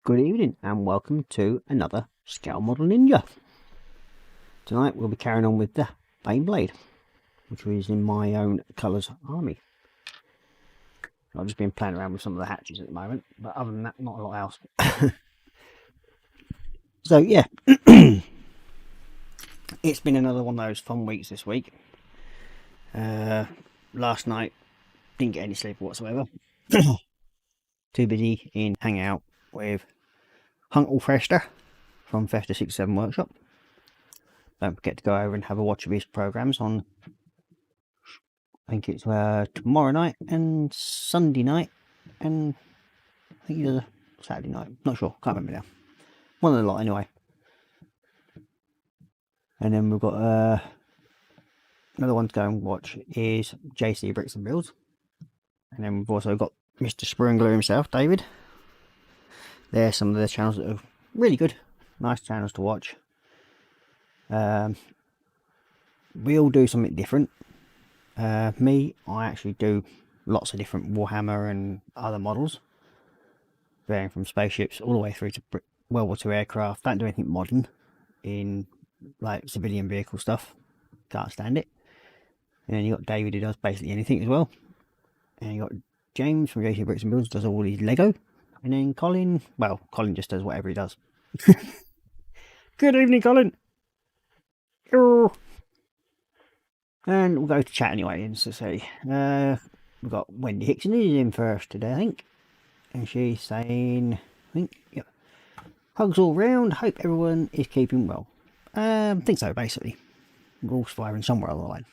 Good evening and welcome to another Scale Model Ninja. Tonight we'll be carrying on with the Baneblade, which is in my own colours army. I've just been playing around with some of the hatches at the moment, but other than that, not a lot else. So yeah, it's been another one of those fun weeks this week. Last night, didn't get any sleep whatsoever. Too busy in hanging out with Hunkel Fester from Fester 67 Workshop. Don't forget to go over and have a watch of his programs on, I think it's tomorrow night and Sunday night, and I think he does a Saturday night, not sure, can't remember now. One of the lot anyway. And then we've got another one to go and watch is JC Bricks and Builds. And then we've also got Mr. Sprungler himself, David. There's some of the channels that are really good, nice channels to watch. We all do something different. Me, I actually do lots of different Warhammer and other models, varying from spaceships all the way through to World War II aircraft. Don't do anything modern in like civilian vehicle stuff, can't stand it. And then you got David, who does basically anything as well, and you got James from JC Bricks and Builds, does all his Lego, and then Colin, well, Colin just does whatever he does. Good evening, Colin. And we'll go to chat anyway, and so say we've got Wendy Hickson is in first today, I think, and she's saying, I think, yeah, hugs all round, hope everyone is keeping well. Think so, basically. We're all surviving somewhere along the line.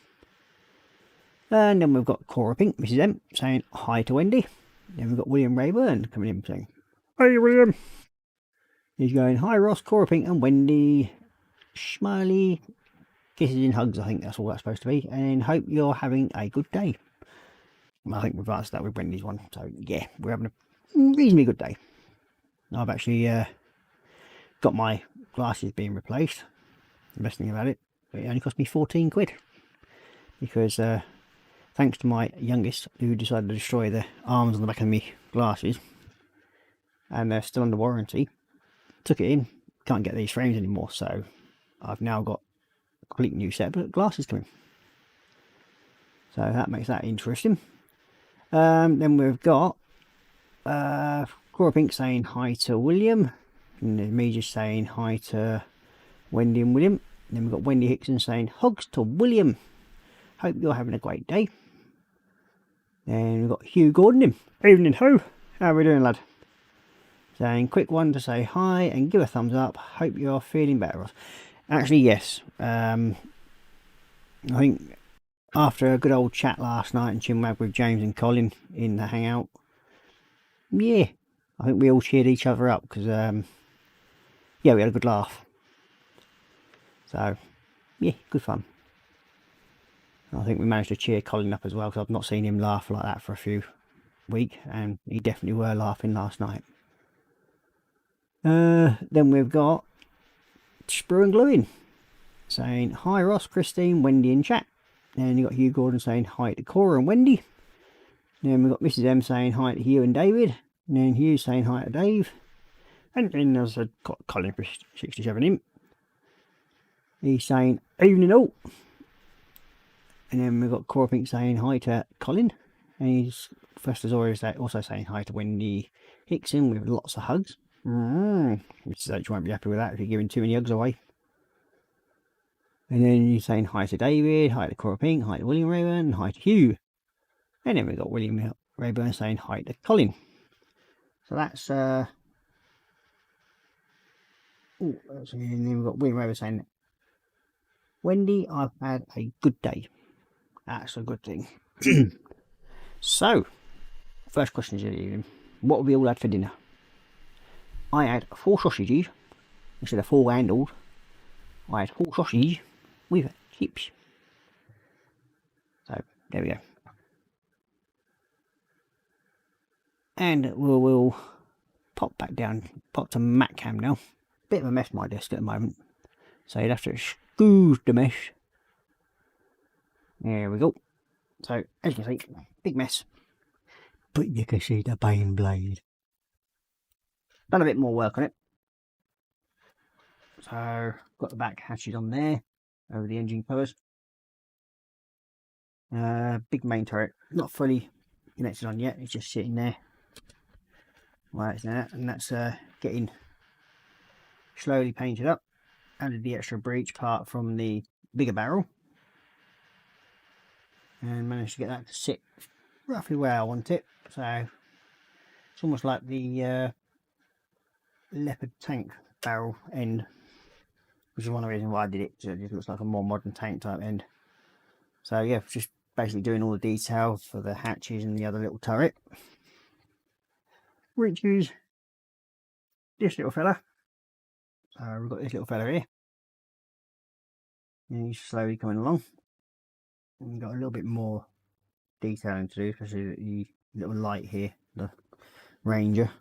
And then we've got Korra Pink, Mrs. M, saying hi to Wendy. Then we've got William Rayburn coming in saying, hey William. He's going, hi Ross, Korra Pink and Wendy. Smiley, kisses and hugs, I think that's all that's supposed to be. And hope you're having a good day. I think we've answered that with Wendy's one. So yeah, we're having a reasonably good day. I've actually got my glasses being replaced. The best thing about it, it only cost me 14 quid. Because thanks to my youngest, who decided to destroy the arms on the back of my glasses, and they're still under warranty, took it in, can't get these frames anymore, so I've now got a complete new set of glasses coming. So that makes that interesting. Then we've got Cora Pink saying hi to William, and then me just saying hi to Wendy and William. And then we've got Wendy Hickson saying hugs to William. Hope you're having a great day. Then we've got Hugh Gordon in. Evening, Hugh. How are we doing, lad? Saying quick one to say hi and give a thumbs up. Hope you're feeling better, Ross. Actually, yes. I think after a good old chat last night and chinwag with James and Colin in the hangout, yeah, I think we all cheered each other up because, yeah, we had a good laugh. So, yeah, good fun. I think we managed to cheer Colin up as well, because I've not seen him laugh like that for a few weeks, and he definitely were laughing last night. Then we've got Sprue and Gluing saying hi Ross, Christine, Wendy in chat. Then you got Hugh Gordon saying hi to Cora and Wendy. Then we've got Mrs. M saying hi to Hugh and David. And then Hugh saying hi to Dave. And then as I got Colin for 67 in. He's saying evening all. And then we've got Cora Pink saying hi to Colin. And he's first as always also saying hi to Wendy Hickson with lots of hugs. Mrs. H won't be happy with that if you're giving too many hugs away. And then you're saying hi to David, hi to Cora Pink, hi to William Rayburn, hi to Hugh. And then we've got William Rayburn saying hi to Colin. So that's and then we've got William Rayburn saying, Wendy, I've had a good day. That's a good thing. So, first question of the evening. What have we all had for dinner? I had 4 sausages instead of 4 handled. I had 4 sausages with chips. So, there we go. And we'll pop back down, pop to Mac Cam now. Bit of a mess my desk at the moment. So you'd have to excuse the mess. There we go. So, as you can see, big mess. But you can see the Baneblade. done a bit more work on it. So got the back hatches on there over the engine covers. Big main turret, not fully connected on yet, it's just sitting there like that, and that's getting slowly painted up. Added the extra breech part from the bigger barrel and managed to get that to sit roughly where I want it. So it's almost like the leopard tank barrel end, which is one of the reasons why I did it. So it just looks like a more modern tank type end. So yeah, just basically doing all the detail for the hatches and the other little turret, which is this little fella. So we've got this little fella here, and he's slowly coming along. And we've got a little bit more detailing to do, especially the little light here, the Ranger.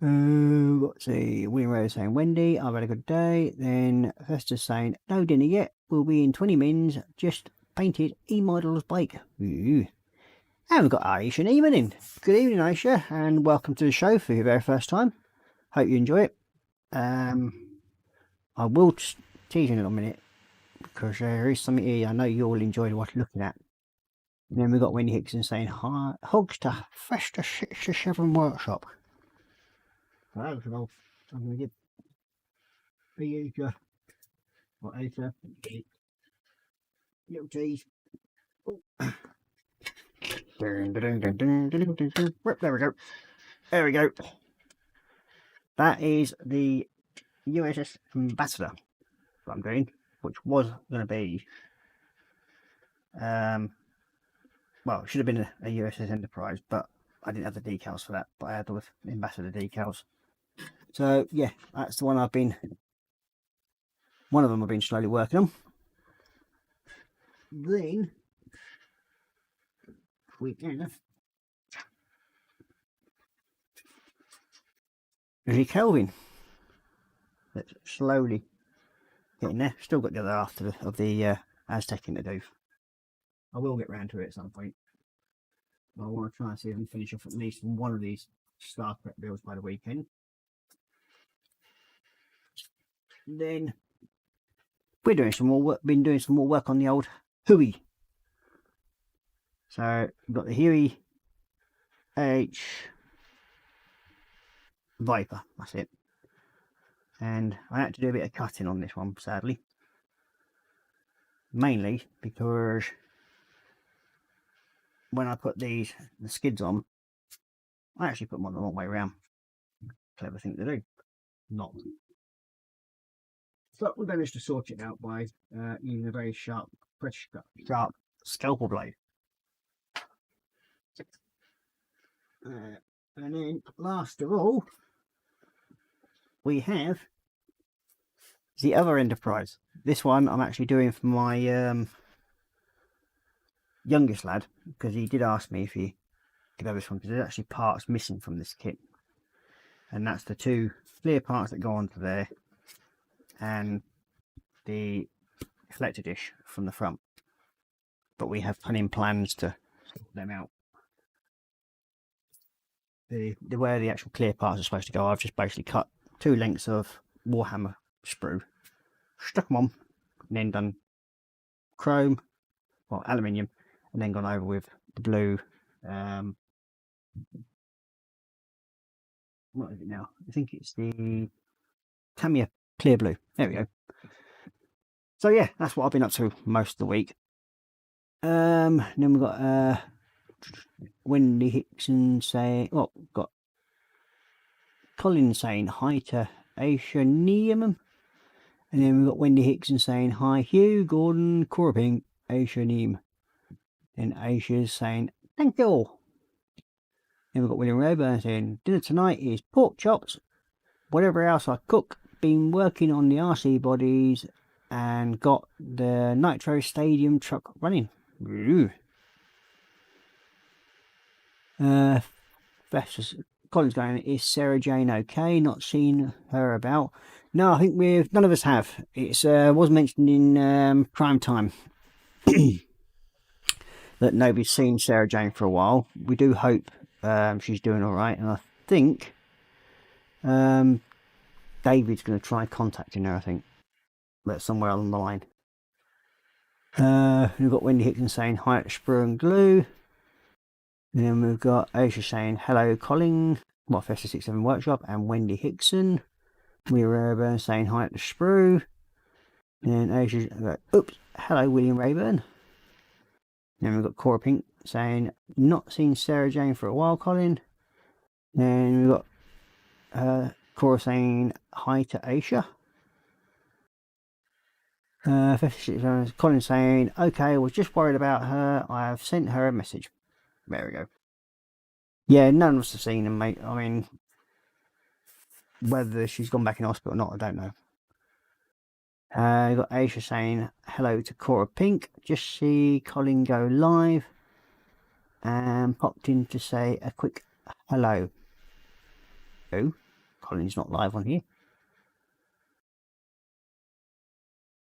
Let's see, William Rose saying, Wendy, I've had a good day. Then Festus saying, no dinner yet, we'll be in 20 mins, just painted E-Model's bike. Ooh. And we've got Aisha and Eamon in. Good evening, Aisha, and welcome to the show for your very first time. Hope you enjoy it. I will tease in a minute, because there is something here I know you all enjoyed looking at. And then we've got Wendy Hickson saying, hi, hugs to Festa 67 Workshop. So I'm going to give Aisha, or Aisha, little tease. Oh. There we go. There we go. That is the USS Ambassador that I'm doing, which was going to be, well, it should have been a USS Enterprise, but I didn't have the decals for that, but I had the Ambassador decals. So yeah, that's the one one of them I've been slowly working on. Then we can the Kelvin, that's slowly getting there. Still got the other half of the Aztec to do. I will get round to it at some point. I want to try and see if I can finish off at least one of these Star Trek builds by the weekend. Then we're doing some more work. Been doing some more work on the old Huey. So we've got the Huey H Viper. That's it. And I had to do a bit of cutting on this one, sadly. Mainly because when I put the skids on, I actually put them on the wrong way around. Clever thing to do. Not. So we managed to sort it out by using a very sharp, sharp scalpel blade. And then, last of all, we have the other Enterprise. This one I'm actually doing for my youngest lad, because he did ask me if he could have this one, because there's actually parts missing from this kit. And that's the two clear parts that go onto there, and the collector dish from the front. But we have put in plans to sort them out. Where the actual clear parts are supposed to go, I've just basically cut 2 lengths of Warhammer sprue, stuck them on, and then done chrome, well, aluminium, and then gone over with the blue. What is it now? I think it's the Tamiya clear blue. There we go. So yeah, that's what I've been up to most of the week. Then we've got Wendy Hickson saying, well, got Colin saying hi to Aisha Neum, and then we've got Wendy Hickson saying hi Hugh, Gordon, Korra Pink, Aisha Neum, and Aisha's saying thank you. Then we've got William Rayburn saying dinner tonight is pork chops, whatever else I cook. Been working on the RC bodies and got the Nitro Stadium truck running. Ooh. Colin's going, is Sarah Jane okay? Not seen her about. No, I think none of us have. It was mentioned in Prime Time that nobody's seen Sarah Jane for a while. We do hope she's doing alright, and I think David's going to try contacting her, I think. But somewhere along the line. We've got Wendy Hickson saying hi at Sprue and Glue. And then we've got Aisha saying hello, Colin, Festa 67 Workshop, and Wendy Hickson. We're Rayburn saying hi at the Sprue. And Aisha, oops, hello, William Rayburn. Then we've got Korra Pink saying not seen Sarah Jane for a while, Colin. Then we've got Korra saying hi to Aisha. Colin saying, okay, I was just worried about her. I have sent her a message. There we go. Yeah, none of us have seen him, mate. I mean, whether she's gone back in hospital or not, I don't know. You've got Aisha saying hello to Korra Pink. Just see Colin go live. And popped in to say a quick hello. Oh, Colin's not live on here.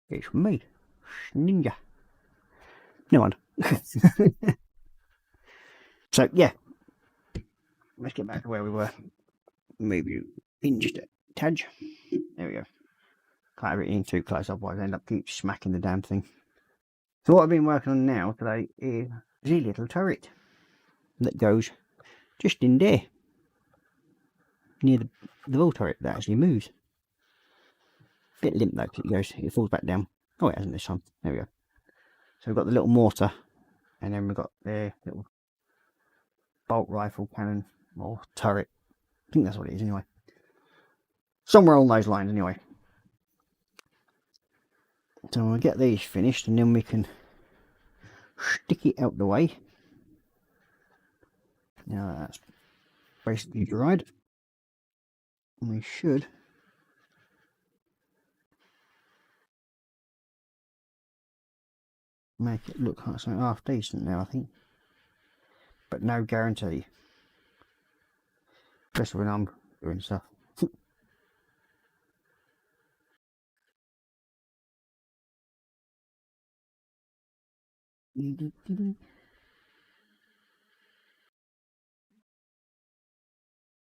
It's me, Ninja. No one. So, yeah. Let's get back to where we were. Maybe in just a tad. There we go. Can't have it in too close, otherwise I end up keep smacking the damn thing. So what I've been working on now today is the little turret that goes just in there, near the ball turret that actually moves. Bit limp though, because it falls back down. Oh, it hasn't this time. There we go. So we've got the little mortar, and then we've got the little bolt rifle cannon or turret. I think that's what it is anyway. Somewhere along those lines anyway. So we'll get these finished, and then we can stick it out the way. Now that's basically dried. And we should make it look like something half decent now, I think. But no guarantee. Especially when I'm doing stuff.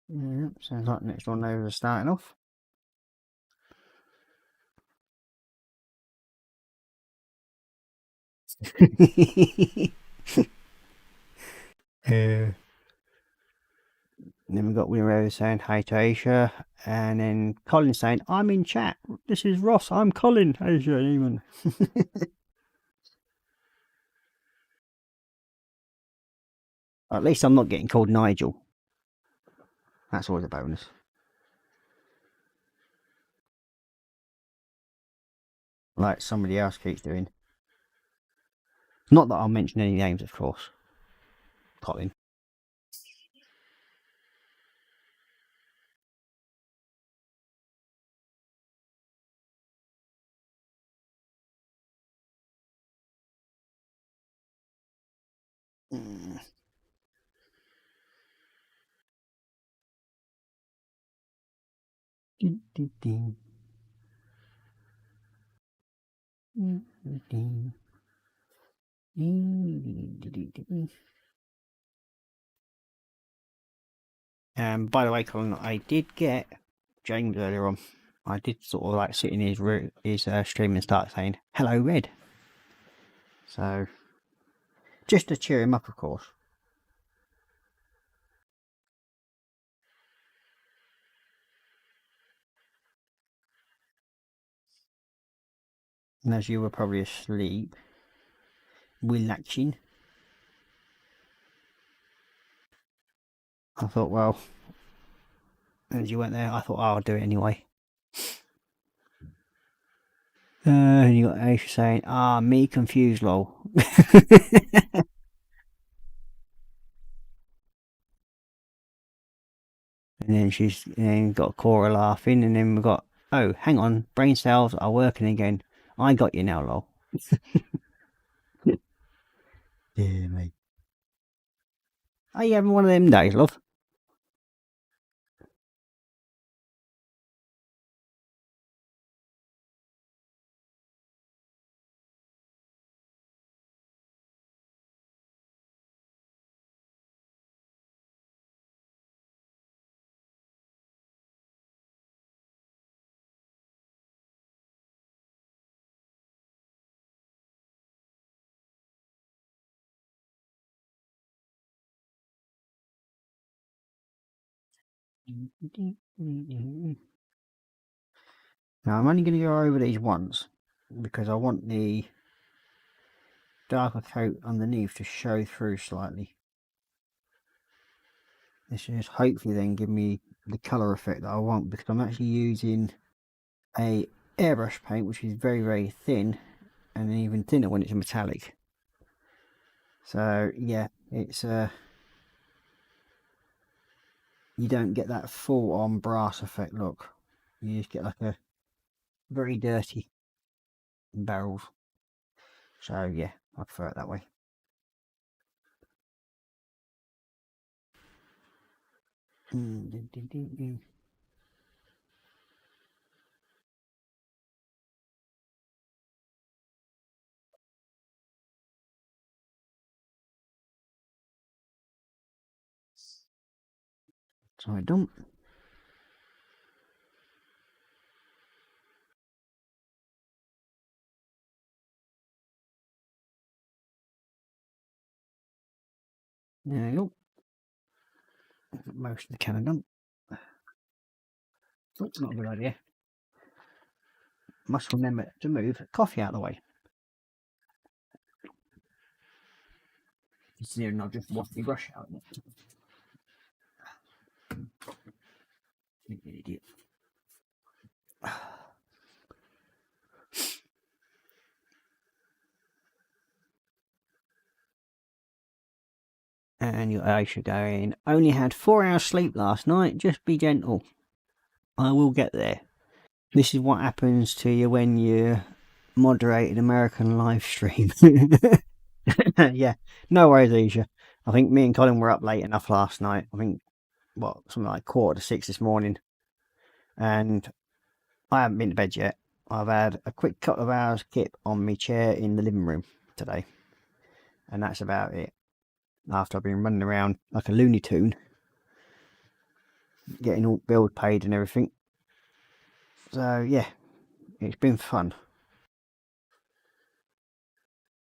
Yeah, sounds like next door neighbours are starting off. And then we've got William Rose saying hi to Aisha, and then Colin saying, I'm in chat. This is Ross, I'm Colin. Aisha, even. At least I'm not getting called Nigel. That's always a bonus. Like somebody else keeps doing. Not that I'll mention any names, of course. Colin. Mm. By the way, Colin, I did get James earlier on. I did sort of like sit in his stream and start saying, hello, Red. So, just to cheer him up, of course. And as you were probably asleep, relaxing, I thought, well, as you went there, I thought, oh, I'll do it anyway. And you got Aisha saying, me confused, lol. And then she's got Korra laughing, and then we've got, oh, hang on, brain cells are working again. I got you now, lol. Yeah, mate. Are you having one of them days, love? Now I'm only going to go over these once because I want the darker coat underneath to show through slightly. This should hopefully then give me the colour effect that I want, because I'm actually using a airbrush paint which is very thin, and even thinner when it's a metallic. So yeah, it's you don't get that full on brass effect look. You just get like a very dirty barrels. So yeah, I prefer it that way. So I don't. There you go. Most of the can are done. That's not a good idea. Must remember to move coffee out of the way. It's near not just wash the brush out. Idiot. And your eyes should go in. Only had 4 hours sleep last night. Just be gentle. I will get there. This is what happens to you when you moderate an American live stream. Yeah, no worries, Asia. I think me and Colin were up late enough last night. I think, what, something like 5:45 this morning. And I haven't been to bed yet. I've had a quick couple of hours kip on my chair in the living room today. And that's about it. After I've been running around like a Looney Tune, getting all bills paid and everything. So yeah, it's been fun,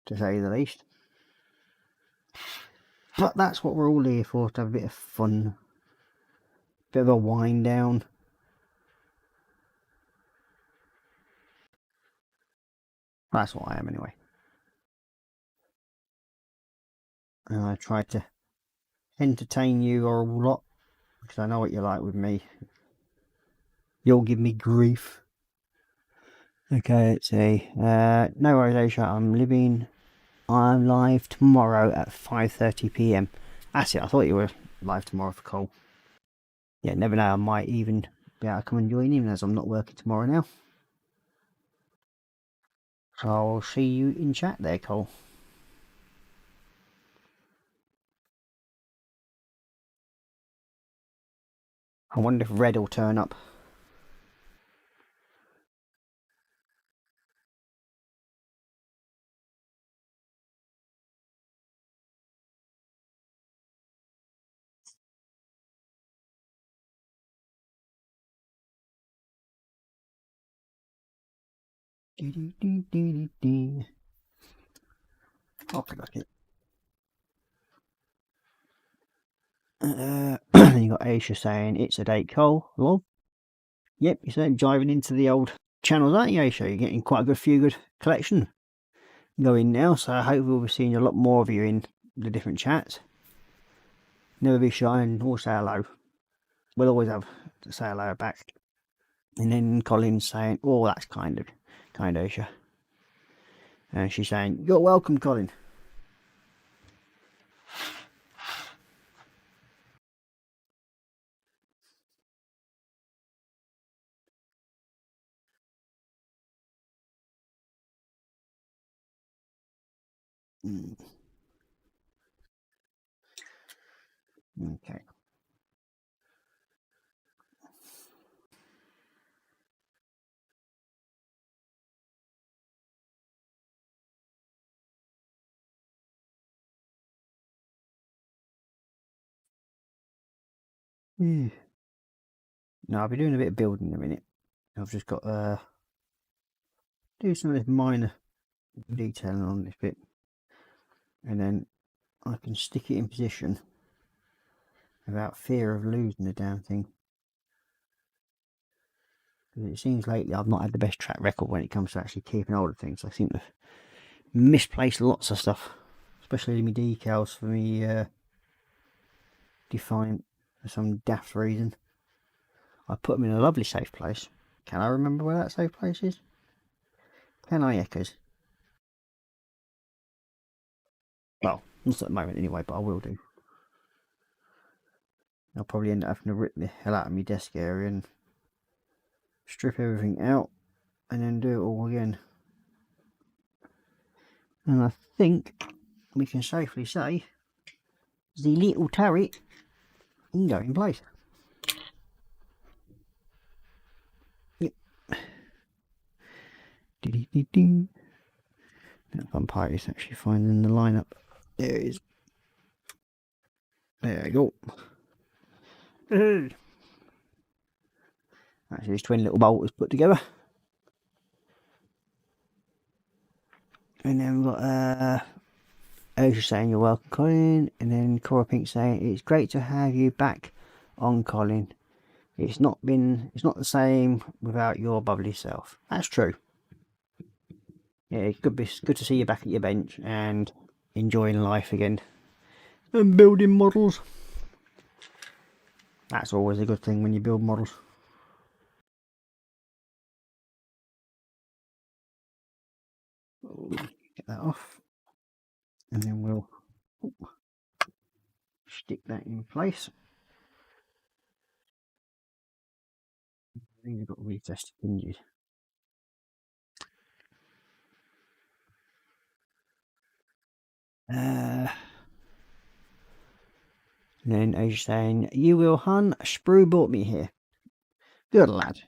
to say the least. But that's what we're all here for, to have a bit of fun, bit of a wind down. That's what I am anyway. And I try to entertain you or a lot, because I know what you're like with me. You'll give me grief. Okay, let's see. No worries, Aisha. I'm live tomorrow at 5:30 p.m. That's it. I thought you were live tomorrow for Cole. Yeah, never know. I might even be able to come and join him, as I'm not working tomorrow now. So I'll see you in chat there, Cole. I wonder if Red will turn up. Okay. Then you got Aisha saying it's a date, Cole. Lol. Yep, you're certainly diving into the old channels, aren't you, Aisha? You're getting quite a few good collection going now, so I hope we'll be seeing a lot more of you in the different chats. Never be shy and all say hello. We'll always have to say hello back. And then Colin's saying, oh, that's kind, Aisha. And she's saying, you're welcome, Colin. Okay. No, I'll be doing a bit of building in a minute. I've just got to do some of this minor detailing on this bit, and then I can stick it in position without fear of losing the damn thing. It seems lately I've not had the best track record when it comes to actually keeping hold of things. I seem to misplace lots of stuff, especially my decals for me Defiant for some daft reason. I put them in a lovely safe place. Can I remember where that safe place is? Can I, Eckers? Well, not at the moment anyway, but I will do. I'll probably end up having to rip the hell out of my desk area and strip everything out and then do it all again. And I think we can safely say the little turret can go in place. Yep. That fun part is actually finding the lineup. There it is. There we go. Actually, these twin little bolters put together. And then we've got Osha saying you're welcome, Colin. And then Korra Pink saying it's great to have you back on, Colin. It's not the same without your bubbly self. That's true. Yeah, it's good to see you back at your bench and enjoying life again. And building models. That's always a good thing when you build models. Get that off. And then we'll stick that in place. These have got retested hinges. And then Asia saying, you will, hun. Sprue brought me here. Good lad.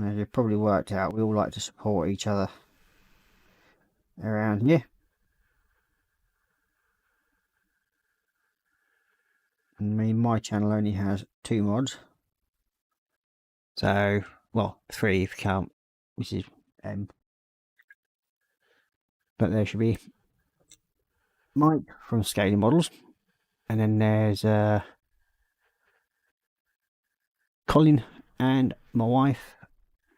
As you've probably worked out, we all like to support each other around here. And my channel only has 2 mods. So, well, 3 if you count, which is but there should be Mike from Scaling Models, and then there's Colin and my wife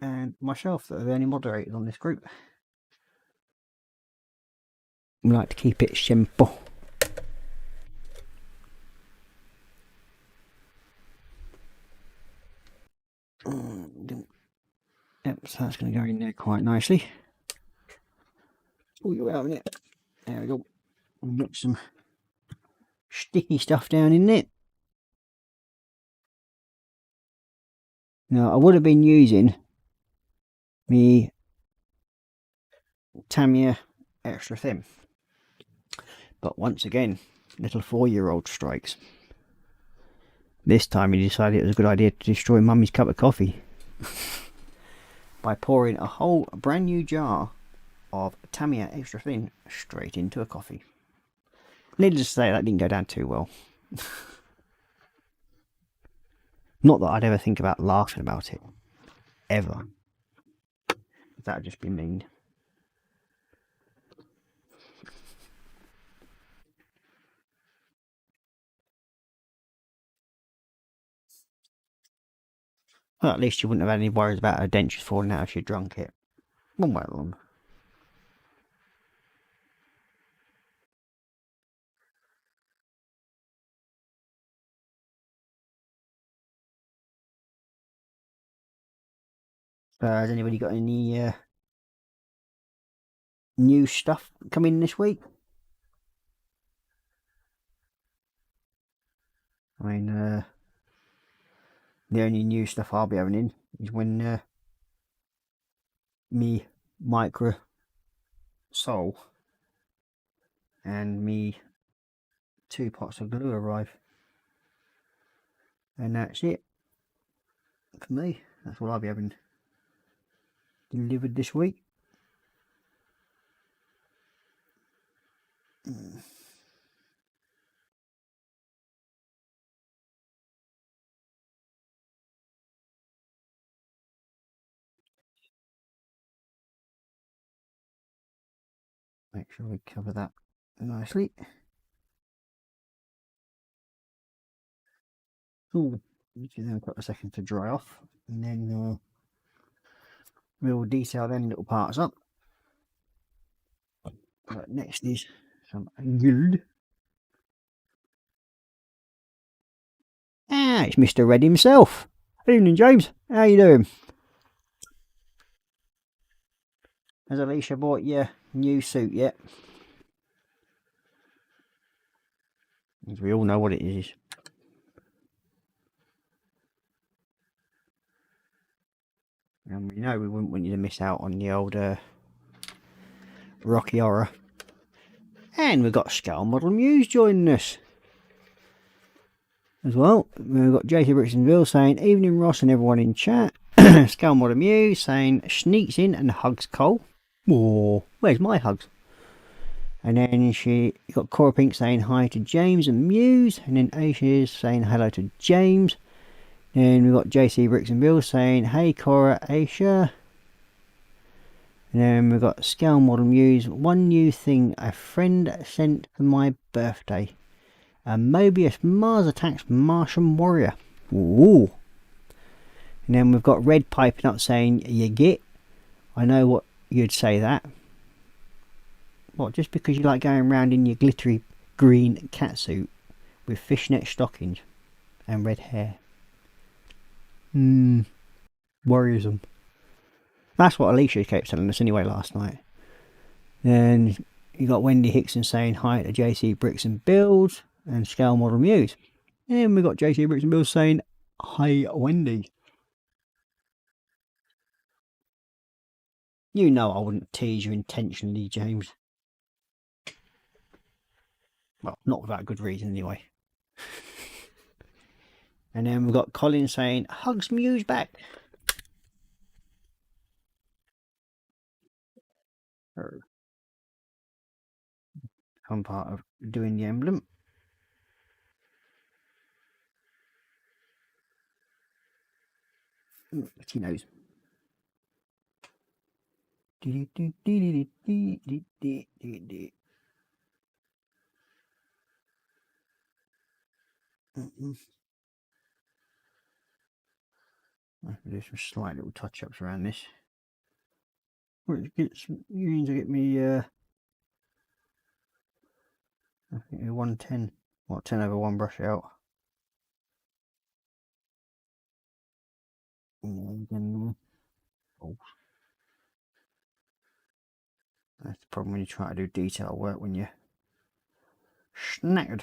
and myself that are the only moderators on this group. We like to keep it simple. Yep, so that's going to go in there quite nicely. Pull you out of it. There we go. We'll get some sticky stuff down in there. Now, I would have been using the Tamiya Extra Thin, but once again, little 4-year-old strikes. This time he decided it was a good idea to destroy Mummy's cup of coffee by pouring a whole brand new jar of Tamiya Extra Thin straight into a coffee. Needless to say, that didn't go down too well. Not that I'd ever think about laughing about it. Ever. That would just be mean. Well, at least you wouldn't have had any worries about her dentures falling out if she drunk it. One way along. Has anybody got any new stuff coming this week? I mean, the only new stuff I'll be having in is when me micro sole and me 2 pots of glue arrive, and that's it for me. That's what I'll be having delivered this week. Make sure we cover that nicely. Ooh. Give them a couple of seconds to dry off, and then we'll detail them little parts up. Right, next is some gold. Ah, it's Mr. Red himself. Evening, James. How you doing? Has Alicia bought your new suit yet? We all know what it is. And we know we wouldn't want you to miss out on the old Rocky Horror. And we've got Scale Model Muse joining us as well. We've got JC Brixtonville saying, evening Ross and everyone in chat. Scale Model Muse saying, sneaks in and hugs Cole. Whoa, where's my hugs? And then you got Korra Pink saying hi to James and Muse. And then Aisha is saying hello to James. Then we've got JC Brixtonville saying, hey Korra, Aisha. And then we've got Scale Model Muse. One new thing a friend sent for my birthday. A Mobius Mars Attacks Martian Warrior. Ooh. And then we've got Red piping up saying, you get. I know what you'd say that. What, just because you like going around in your glittery green catsuit with fishnet stockings and red hair? Worrisome. That's what Alicia kept telling us anyway last night. Then you got Wendy Hickson saying hi to JC Bricks and Builds and Scale Model Muse. And we got JC Bricks and Builds saying hi Wendy. You know I wouldn't tease you intentionally, James. Well, not without good reason anyway. And then we've got Colin saying, hugs Muse back. Fun part of doing the emblem. But he knows. I can do some slight little touch-ups around this. You need to get me I think 110. What, 10 over 1 brush out. Then, oh. That's the problem when you try to do detail work when you're snackered.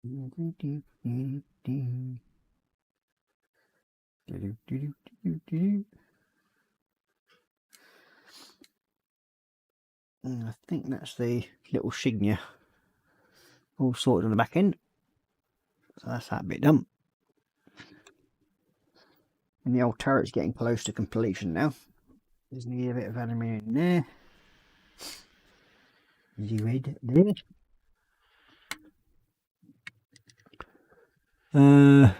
I think that's the little Signia all sorted on the back end. So that's that bit done. And the old turret's getting close to completion now. Just need a bit of aluminium in there. The red there.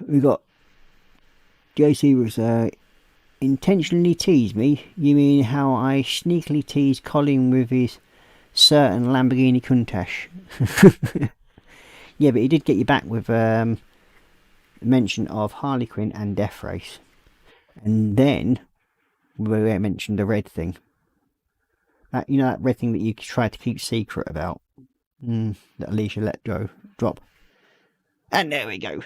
We got JC was intentionally teased me. You mean how I sneakily teased Colin with his certain Lamborghini Countach? Yeah, but he did get you back with mention of Harley Quinn and Death Race. And then we mentioned the red thing. You know, that red thing that you tried to keep secret about. That Alicia let go. Drop. And there we go.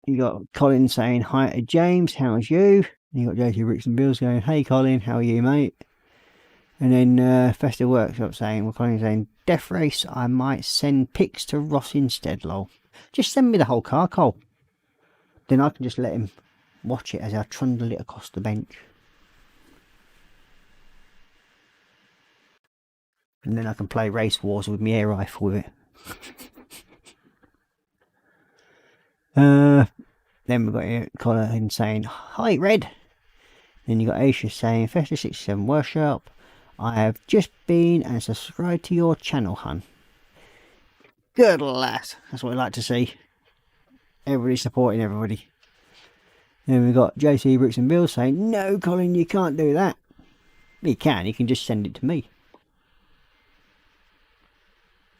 You got Colin saying hi to James, how's you? And you got JC Bricks and Bills going, hey Colin, how are you, mate? And then Festive Workshop saying, well, Colin saying, Death Race, I might send pics to Ross instead, lol. Just send me the whole car, Cole. Then I can just let him watch it as I trundle it across the bench. And then I can play Race Wars with my air rifle with it. Then we've got Colin saying, hi Red. Then you got Aisha saying, Festive 67 Workshop, I have just been and subscribed to your channel, hun. Good lad. That's what I like to see. Everybody supporting everybody. Then we've got JC Brooks and Bill saying, no, Colin, you can't do that. You can just send it to me.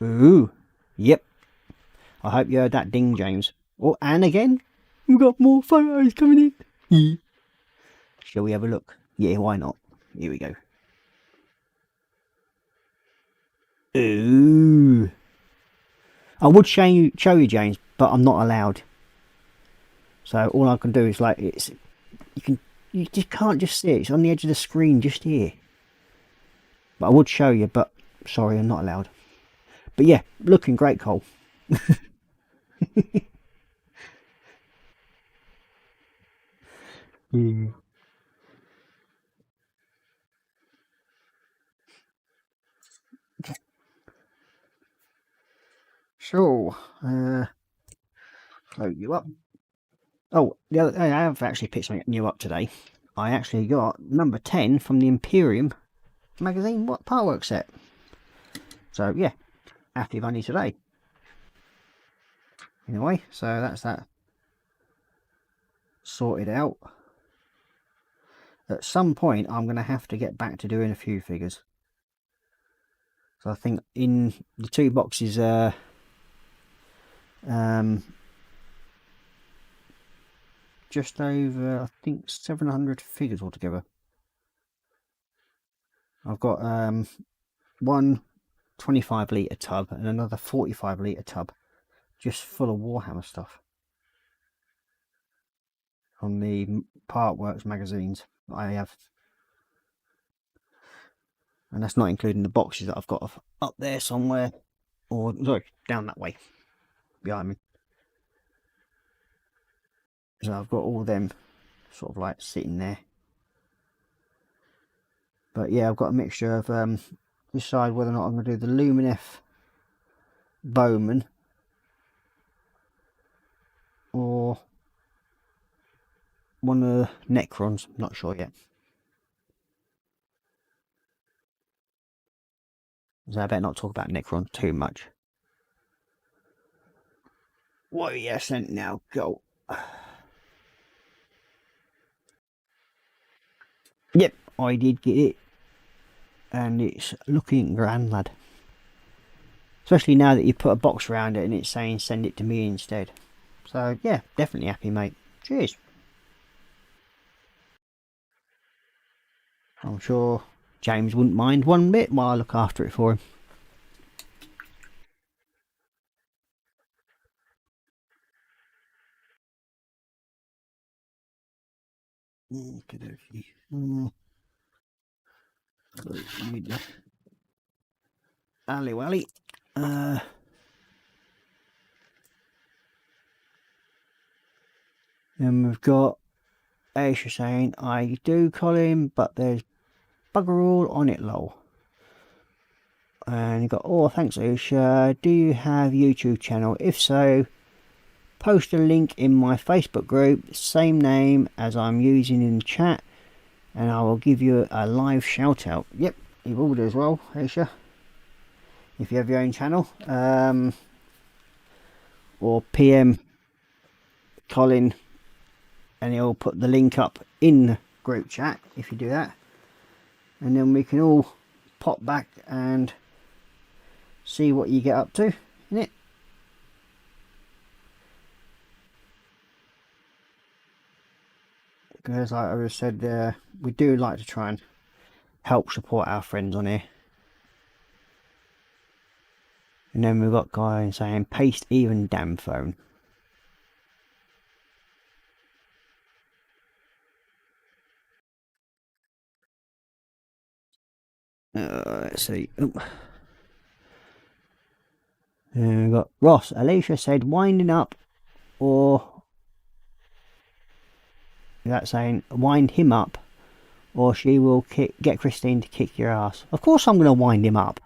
Ooh, yep. I hope you heard that ding, James. Oh, and again, we've got more photos coming in. Shall we have a look? Yeah, why not? Here we go. Ooh. I would show you, James, but I'm not allowed. So all I can do is like you just can't just see it. It's on the edge of the screen, just here. But I would show you, but sorry, I'm not allowed. But yeah, looking great, Cole. Mm. So, load you up. Oh, the other, I have actually picked something new up today. I actually got number 10 from the Imperium magazine Powerwork set. So yeah, happy money today. Anyway, so that's that sorted out. At some point, I'm going to have to get back to doing a few figures. So I think in the 2 boxes, just over, I think, 700 figures altogether. I've got one 25 litre tub and another 45 litre tub just full of Warhammer stuff from the Partworks magazines that I have. And that's not including the boxes that I've got up there somewhere, or sorry, down that way behind me. So I've got all them sort of like sitting there. But yeah, I've got a mixture of decide whether or not I'm going to do the Lumineth Bowman or one of the Necrons. Not sure yet. So I better not talk about Necron too much. What yes, and now go. Yep, I did get it, and it's looking grand, lad. Especially now that you put a box around it and it's saying send it to me instead. So yeah, definitely happy, mate. Cheers. I'm sure James wouldn't mind one bit while I look after it for him. Alley Wally. And we've got Aisha saying, I do, Colin, but there's bugger all on it, lol. And you got, oh, thanks, Aisha. Do you have YouTube channel? If so, post a link in my Facebook group, same name as I'm using in the chat, and I will give you a live shout out. Yep, you will do as well, Aisha. If you have your own channel, or PM Colin, and he'll put the link up in the group chat if you do that, and then we can all pop back and see what you get up to in it. Because like I just said, we do like to try and help support our friends on here. And then we've got guys saying paste even damn phone. Let's see. And we've got Ross. Alicia said winding up, or that's saying wind him up, or she will get Christine to kick your ass. Of course I'm going to wind him up.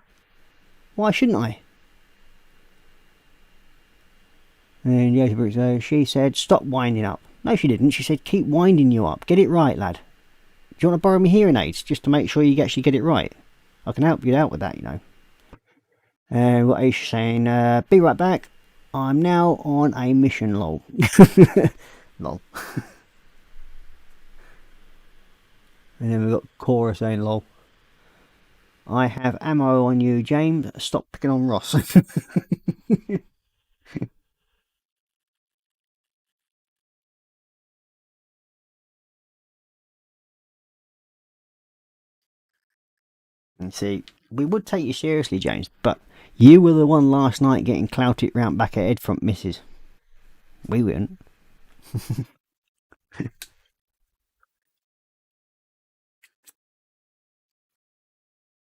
Why shouldn't I? And Yoshi Brooks, she said stop winding up. No, she didn't. She said keep winding you up. Get it right, lad. Do you want to borrow me hearing aids just to make sure you actually get it right? I can help you out with that, you know. And what is she saying? Be right back. I'm now on a mission, lol. Lol. And then we've got Korra saying, lol. I have ammo on you, James. Stop picking on Ross. And see, we would take you seriously, James, but you were the one last night getting clouted round back at head front misses. We wouldn't.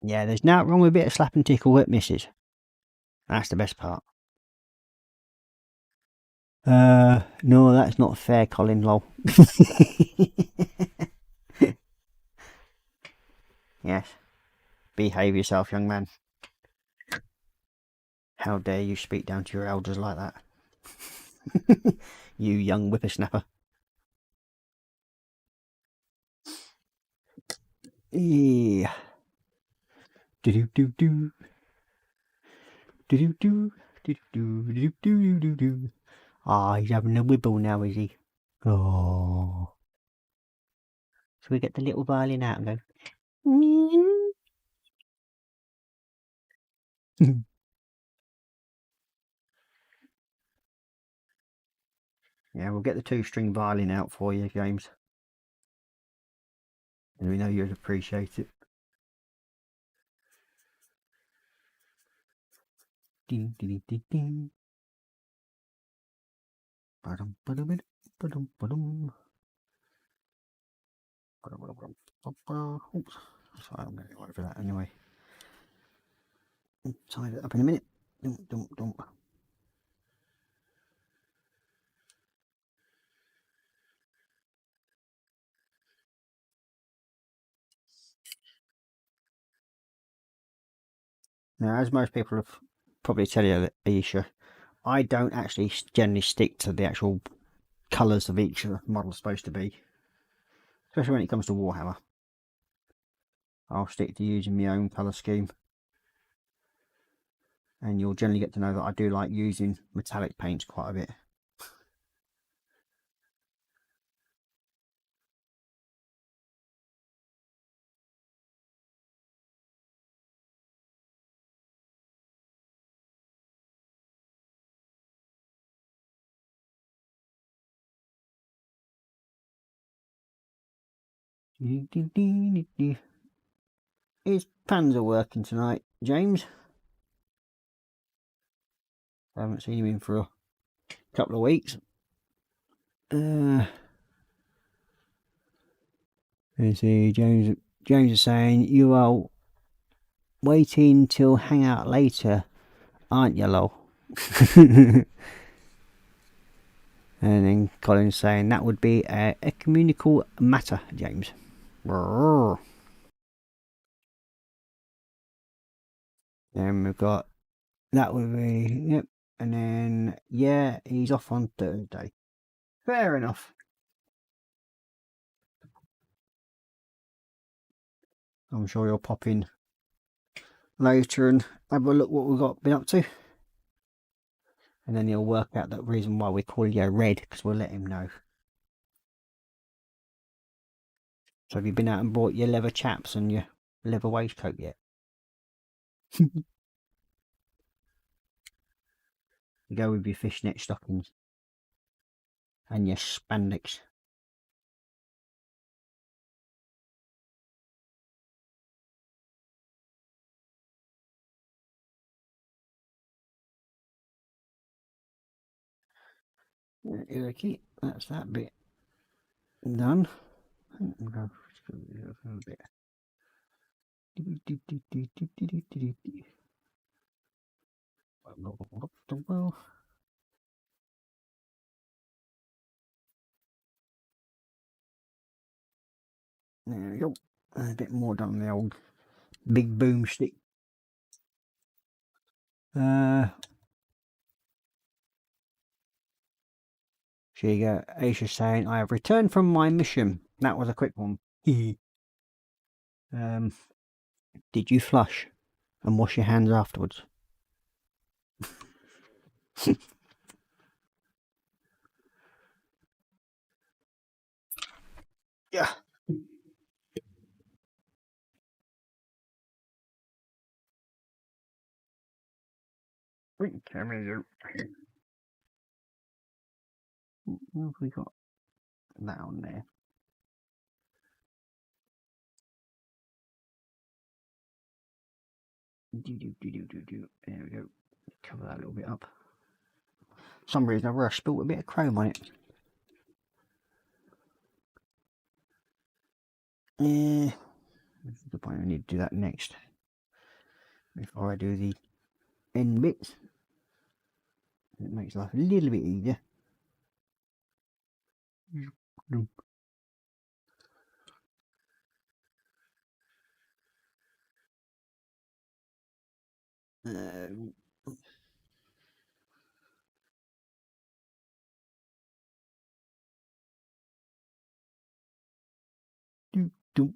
Yeah, there's nothing wrong with a bit of slap and tickle at misses. That's the best part. No, that's not fair, Colin, lol. Yes. Behave yourself, young man. How dare you speak down to your elders like that? You young whippersnapper. Yeah. Do-do-do-do. Do-do-do. Do-do-do. Do-do-do. Ah, he's having a wibble now, is he? Oh. So we get the little violin out and go. Yeah, we'll get the 2-string violin out for you, James. And we know you'd appreciate it. Ding, ding, ding, ding. Ba-dum, ba-dum, ba-dum, ba-dum. Oops. Sorry, I'm going to go over that anyway. Tie it up in a minute. Dum, dum, dum. Now, as most people have probably tell you, Aisha, I don't actually generally stick to the actual colours of each model supposed to be, especially when it comes to Warhammer. I'll stick to using my own colour scheme, and you'll generally get to know that I do like using metallic paints quite a bit. His pans are working tonight, James. I haven't seen him in for a couple of weeks. Let's see, James is saying, you are waiting till hang out later, aren't you, lol? And then Colin's saying, that would be a communicable matter, James. Then we've got, that would be, yep. And then, yeah, he's off on Thursday. Fair enough. I'm sure you'll pop in later and have a look what we've got been up to. And then he'll work out that reason why we call you Red, because we'll let him know. So have you been out and bought your leather chaps and your leather waistcoat yet? You go with your fishnet stockings and your spandex. Okay, that's that bit done. Go a bit. Well, there we go. A bit more done on the old big boomstick. Here you go. Aisha saying, I have returned from my mission. That was a quick one. Did you flush and wash your hands afterwards? Yeah. Come here. What have we got that on there? There we go. Cover that a little bit up. For some reason I spilled a bit of chrome on it. Yeah. The point I need to do that next. Before I do the end bits. It makes life a little bit easier. Do, do.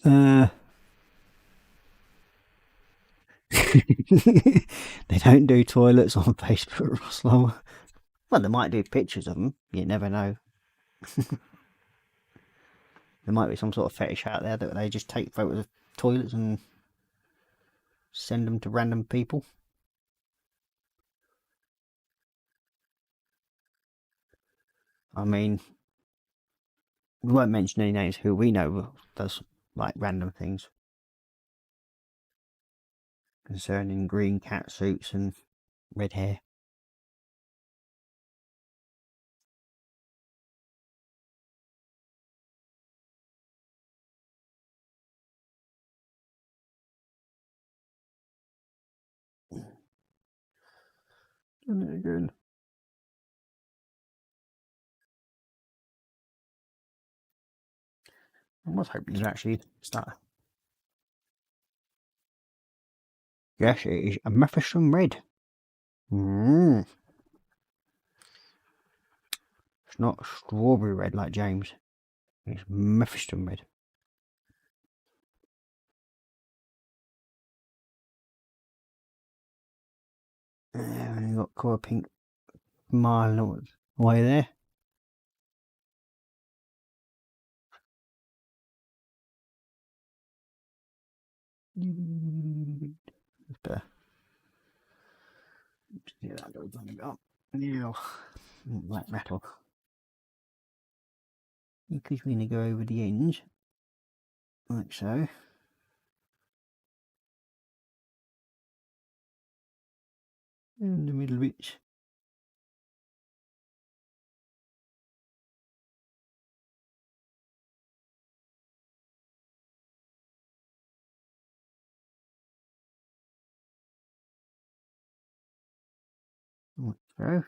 Uh, they don't do toilets on Facebook, Roslow. Well, they might do pictures of them. You never know. There might be some sort of fetish out there that they just take photos of toilets and send them to random people. I mean, we won't mention any names who we know does like random things concerning green cat suits and red hair. Isn't it good? I was hoping to actually start. Yes, it is a Mephiston red. It's not strawberry red like James. It's Mephiston red. And you've got Korra pink mile away there. It's better. Yeah, that goes on about. Now, black metal. Because we're going to go over the ends, like so. And the middle bits. Like so.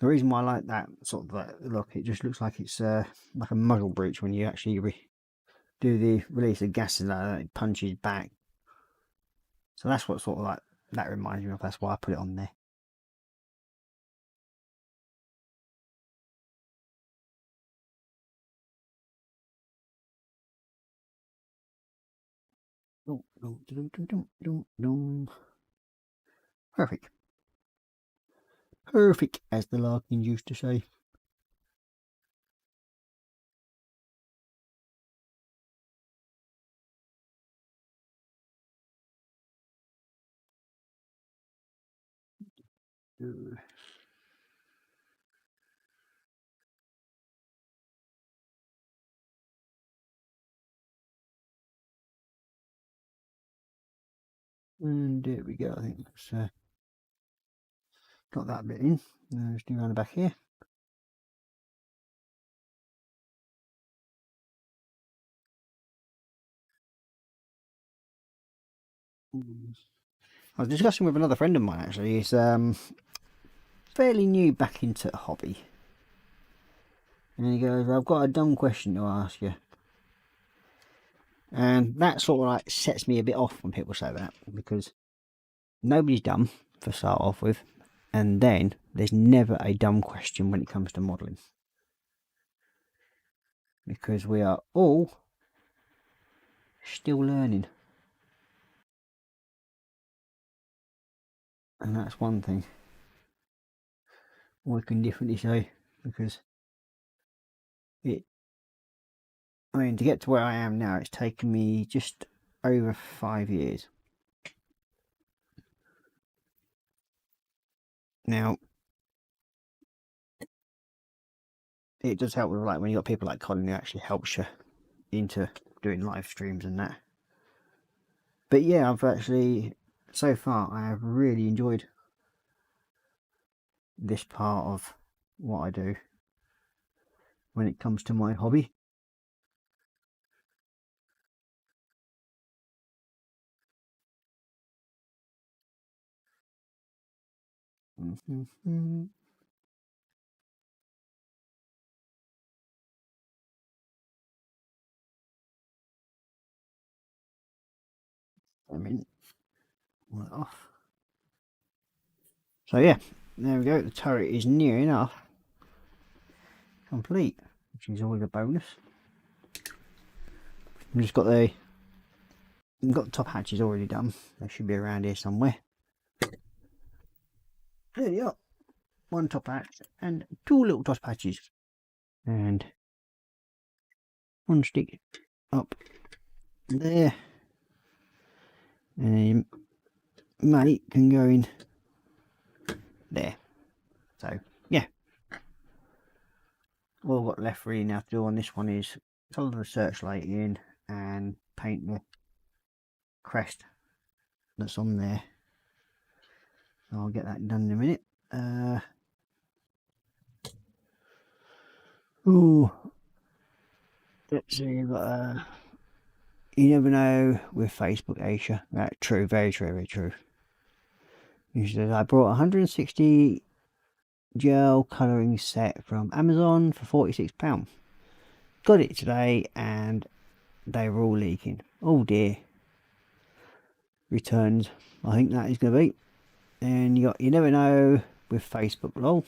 The reason why I like that sort of look, it just looks like it's like a muzzle breech when you actually do the release of gases like that, it punches back. So that's what sort of like that reminds me of. That's why I put it on there. Perfect. Perfect, as the Larkins used to say. And there we go. I think that's got that bit in. Let's do around the back here. I was discussing with another friend of mine actually. He's fairly new back into the hobby, and he goes, "I've got a dumb question to ask you," and that sort of like sets me a bit off when people say that, because nobody's dumb to start off with, and then there's never a dumb question when it comes to modelling, because we are all still learning. and that's one thing I can definitely say, because it, I mean, to get to where I am now, it's taken me just over 5 years. Now, it does help with, like, when you got people like Colin who actually helps you into doing live streams and that. But yeah, I've actually, so far, I have really enjoyed this part of what I do when it comes to my hobby. I mean, off. So yeah, there we go. The turret is near enough complete, which is always a bonus. I've just got the top hatches already done. They should be around here somewhere. There you are. One top hatch and two little top hatches, and one stick up there, and mate can go in there. So yeah, all I've got left really now to do on this one is colour the searchlight in and paint the crest that's on there. I'll get that done in a minute. Oh, let's see. You've got you never know with Facebook, Aisha. That's true, very true, very true. He says, I brought 160 gel colouring set from Amazon for £46. Got it today and they were all leaking. Oh dear. Returns, I think that is going to be. And you got you never know with Facebook, lol,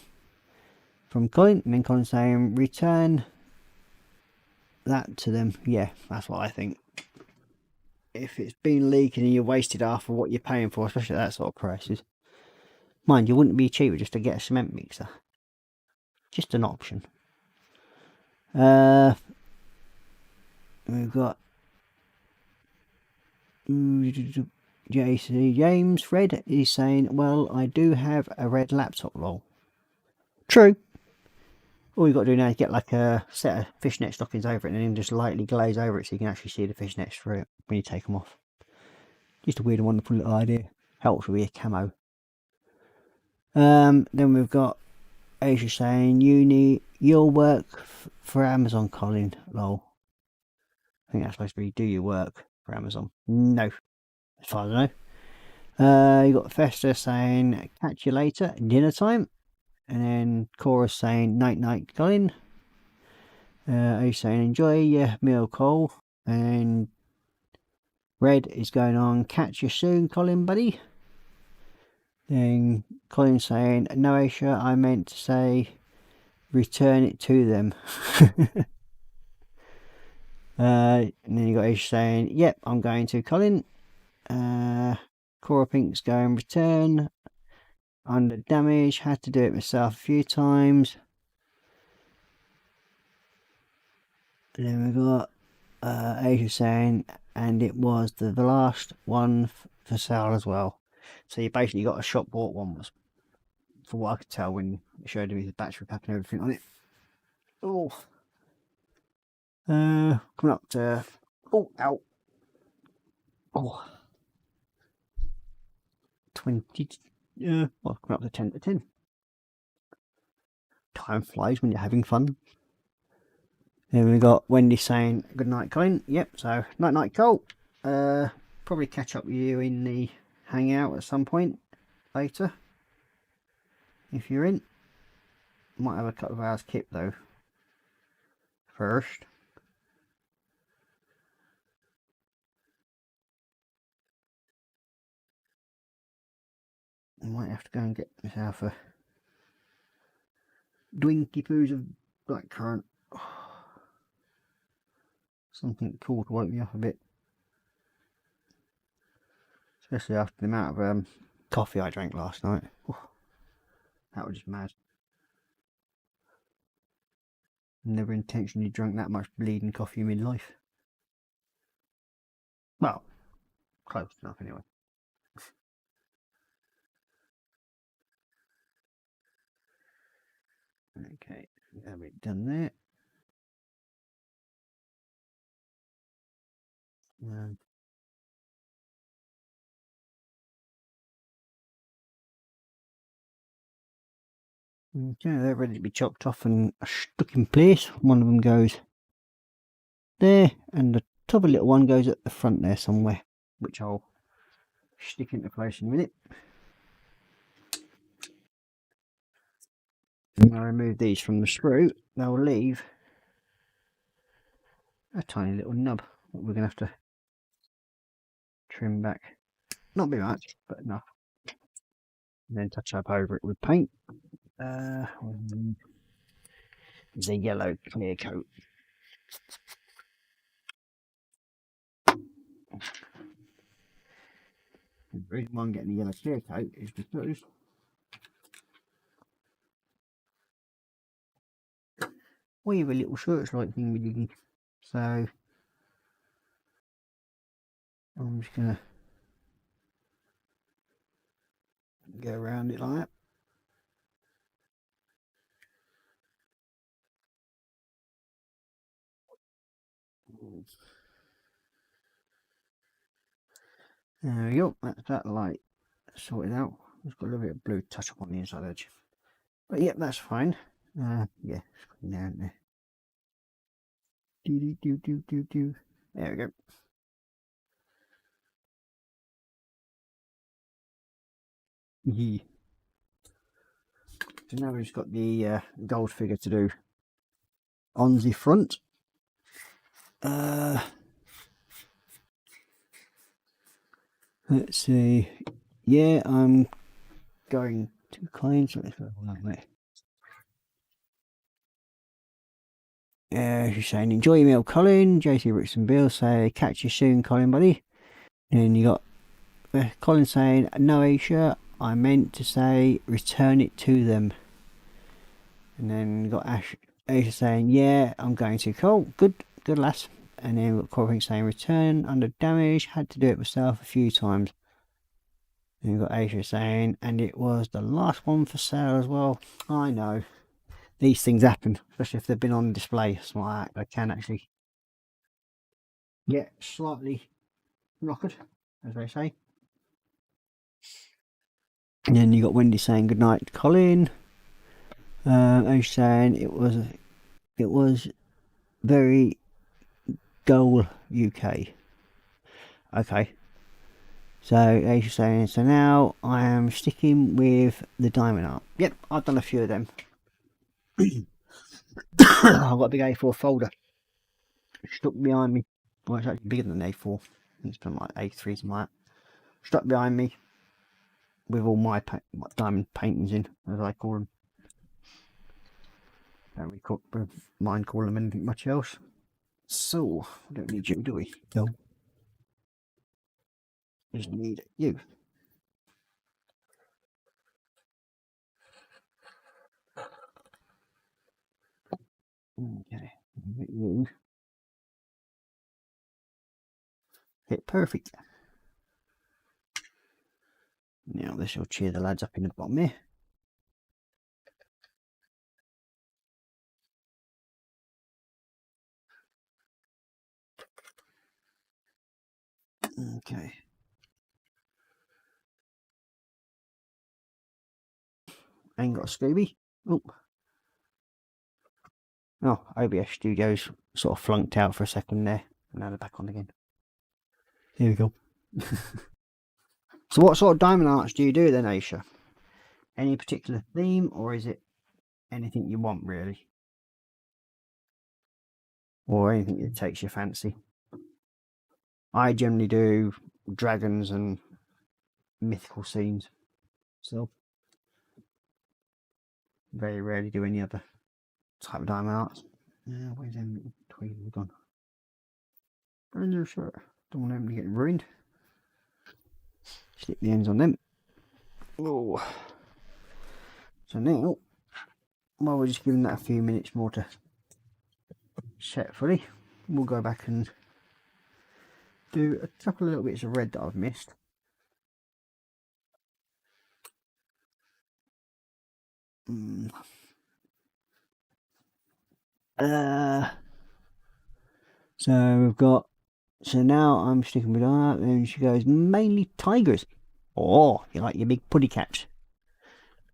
from Colin. And then Colin saying, return that to them. Yeah, that's what I think. If it's been leaking and you wasted half of what you're paying for, especially at that sort of prices. Mind you, wouldn't be cheaper just to get a cement mixer. Just an option. We've got JC James Fred is saying, well, I do have a red laptop, lol. True. All you've got to do now is get like a set of fishnet stockings over it and then just lightly glaze over it so you can actually see the fishnets through it when you take them off. Just a weird and wonderful little idea. Helps with your camo. Then we've got Asia saying, you'll work for Amazon, Colin, lol. I think that's supposed to be, do you work for Amazon? No, as far as I know. You got Fester saying, catch you later, dinner time. And then Korra saying, night night, Colin. He's saying, enjoy your meal, Cole. And Red is going on, catch you soon, Colin, buddy. Then Colin saying, no, Aisha, I meant to say, return it to them. And then you got Aisha saying, yep, I'm going to, Colin. Cora Pink's going, return. Under damage, had to do it myself a few times. And then we got Asia saying, and it was the last one for sale as well. So you basically got a shop bought one, was, for what I could tell when it showed me the battery pack and everything on it. Oh, coming up to, oh, ow, oh, 20, well, coming up to 10 to 10. Time flies when you're having fun. Then we got Wendy saying, good night, Colin. Yep, so night night, Cole. Probably catch up with you in the hangout at some point later, if you're in. Might have a couple of hours kip though first. I might have to go and get myself a Dwinky Poos of blackcurrant. Something cool to wake me up a bit, especially after the amount of coffee I drank last night. Oh, that was just mad. Never intentionally drunk that much bleeding coffee in my life. Well, close enough anyway. Okay, have it done there. Okay, they're ready to be chopped off and stuck in place. One of them goes there, and the top little one goes at the front there somewhere, which I'll stick into place in a minute. When I remove these from the screw, they'll leave a tiny little nub that we're going to have to trim back. Not very much, but enough. And then touch up over it with paint. The yellow clear coat. The reason why I'm getting the yellow clear coat is because we have a little searchlight thing we did. So I'm just going to go around it like that. There we go, that's that light sorted out. It's got a little bit of blue touch up on the inside edge. But yep, that's fine. Yeah, down there. There we go. Yeah. So now we've just got the gold figure to do on the front. Let's see. Yeah, I'm going to clean. So let's go that way. She's saying, enjoy your meal, Colin. JC Rickson Bill say, catch you soon, Colin, buddy. And you got Colin saying, no, Aisha, I meant to say, return it to them. And then you got Aisha saying, yeah, I'm going to. Cool, good lass. And then we've got Korra saying, return under damage, had to do it myself a few times. And you've got Aisha saying, and it was the last one for sale as well. I know. These things happen, especially if they've been on display. So I can actually get slightly knockered, as they say. And then you got Wendy saying good night, Colin. Aisha saying it was very goal UK. Okay. So Aisha saying, so now I am sticking with the diamond art. Yep, I've done a few of them. I've got a big A4 folder stuck behind me. Well, it's actually bigger than an A4. It's been like A3, something like that. Stuck behind me with all my diamond paintings in, as I call them. Don't really mind calling them anything much else. So, we don't need you, do we? No. Just need you. Okay, you hit perfect. Now this will cheer the lads up in the bottom here. Okay. Ain't got a Scooby. Oh, OBS Studios sort of flunked out for a second there. Now they're back on again. Here we go. So what sort of diamond arts do you do then, Aisha? Any particular theme, or is it anything you want really? Or anything that takes your fancy? I generally do dragons and mythical scenes. So very rarely do any other type of diamond arts. Where's them tweezers gone? Sure. Don't want them to get ruined. Stick the ends on them. Oh. So now, while we're just giving that a few minutes more to set fully, we'll go back and do a couple of little bits of red that I've missed. So we've got, so now I'm sticking with that, and she goes, mainly tigers. Oh, you like your big puddy cats.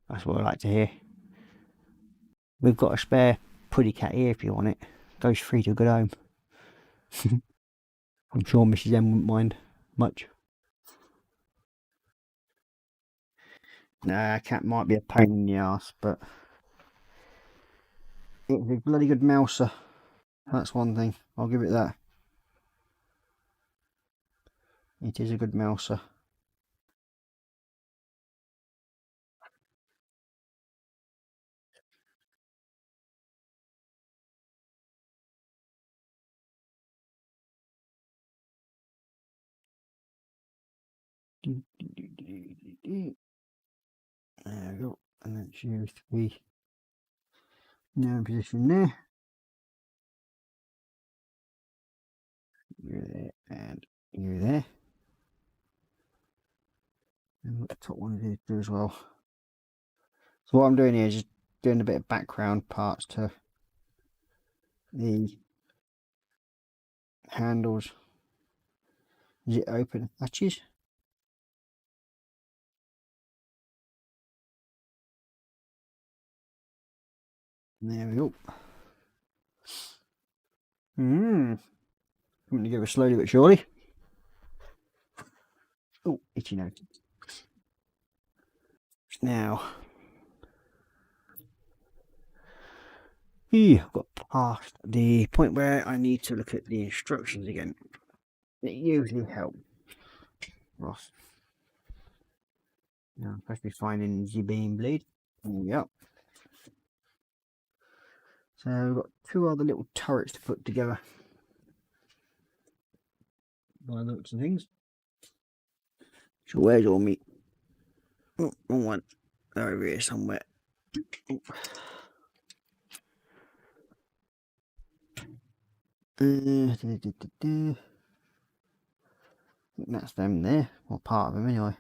That's what I like to hear. We've got a spare puddy cat here if you want it. Goes free to a good home. I'm sure Mrs. M wouldn't mind much. Nah, a cat might be a pain in the ass, but it's a bloody good mouser. That's one thing. I'll give it that. It is a good mouser. There we go. And that's you three. Now in position there. You're there and you're there. And what the top one is do as well. So what I'm doing here is just doing a bit of background parts to the handles. Is it open hatches? There we go. I'm going to go slowly but surely. Oh, itchy nose. Now, I've got past the point where I need to look at the instructions again. It usually helps. Ross. Now I'm supposed to be finding the beam bleed. Yep. So we've got two other little turrets to put together. By the looks of things. So where's all meat? Oh, wrong one. They're over here somewhere. Oh. I think that's them there, or part of them anyway.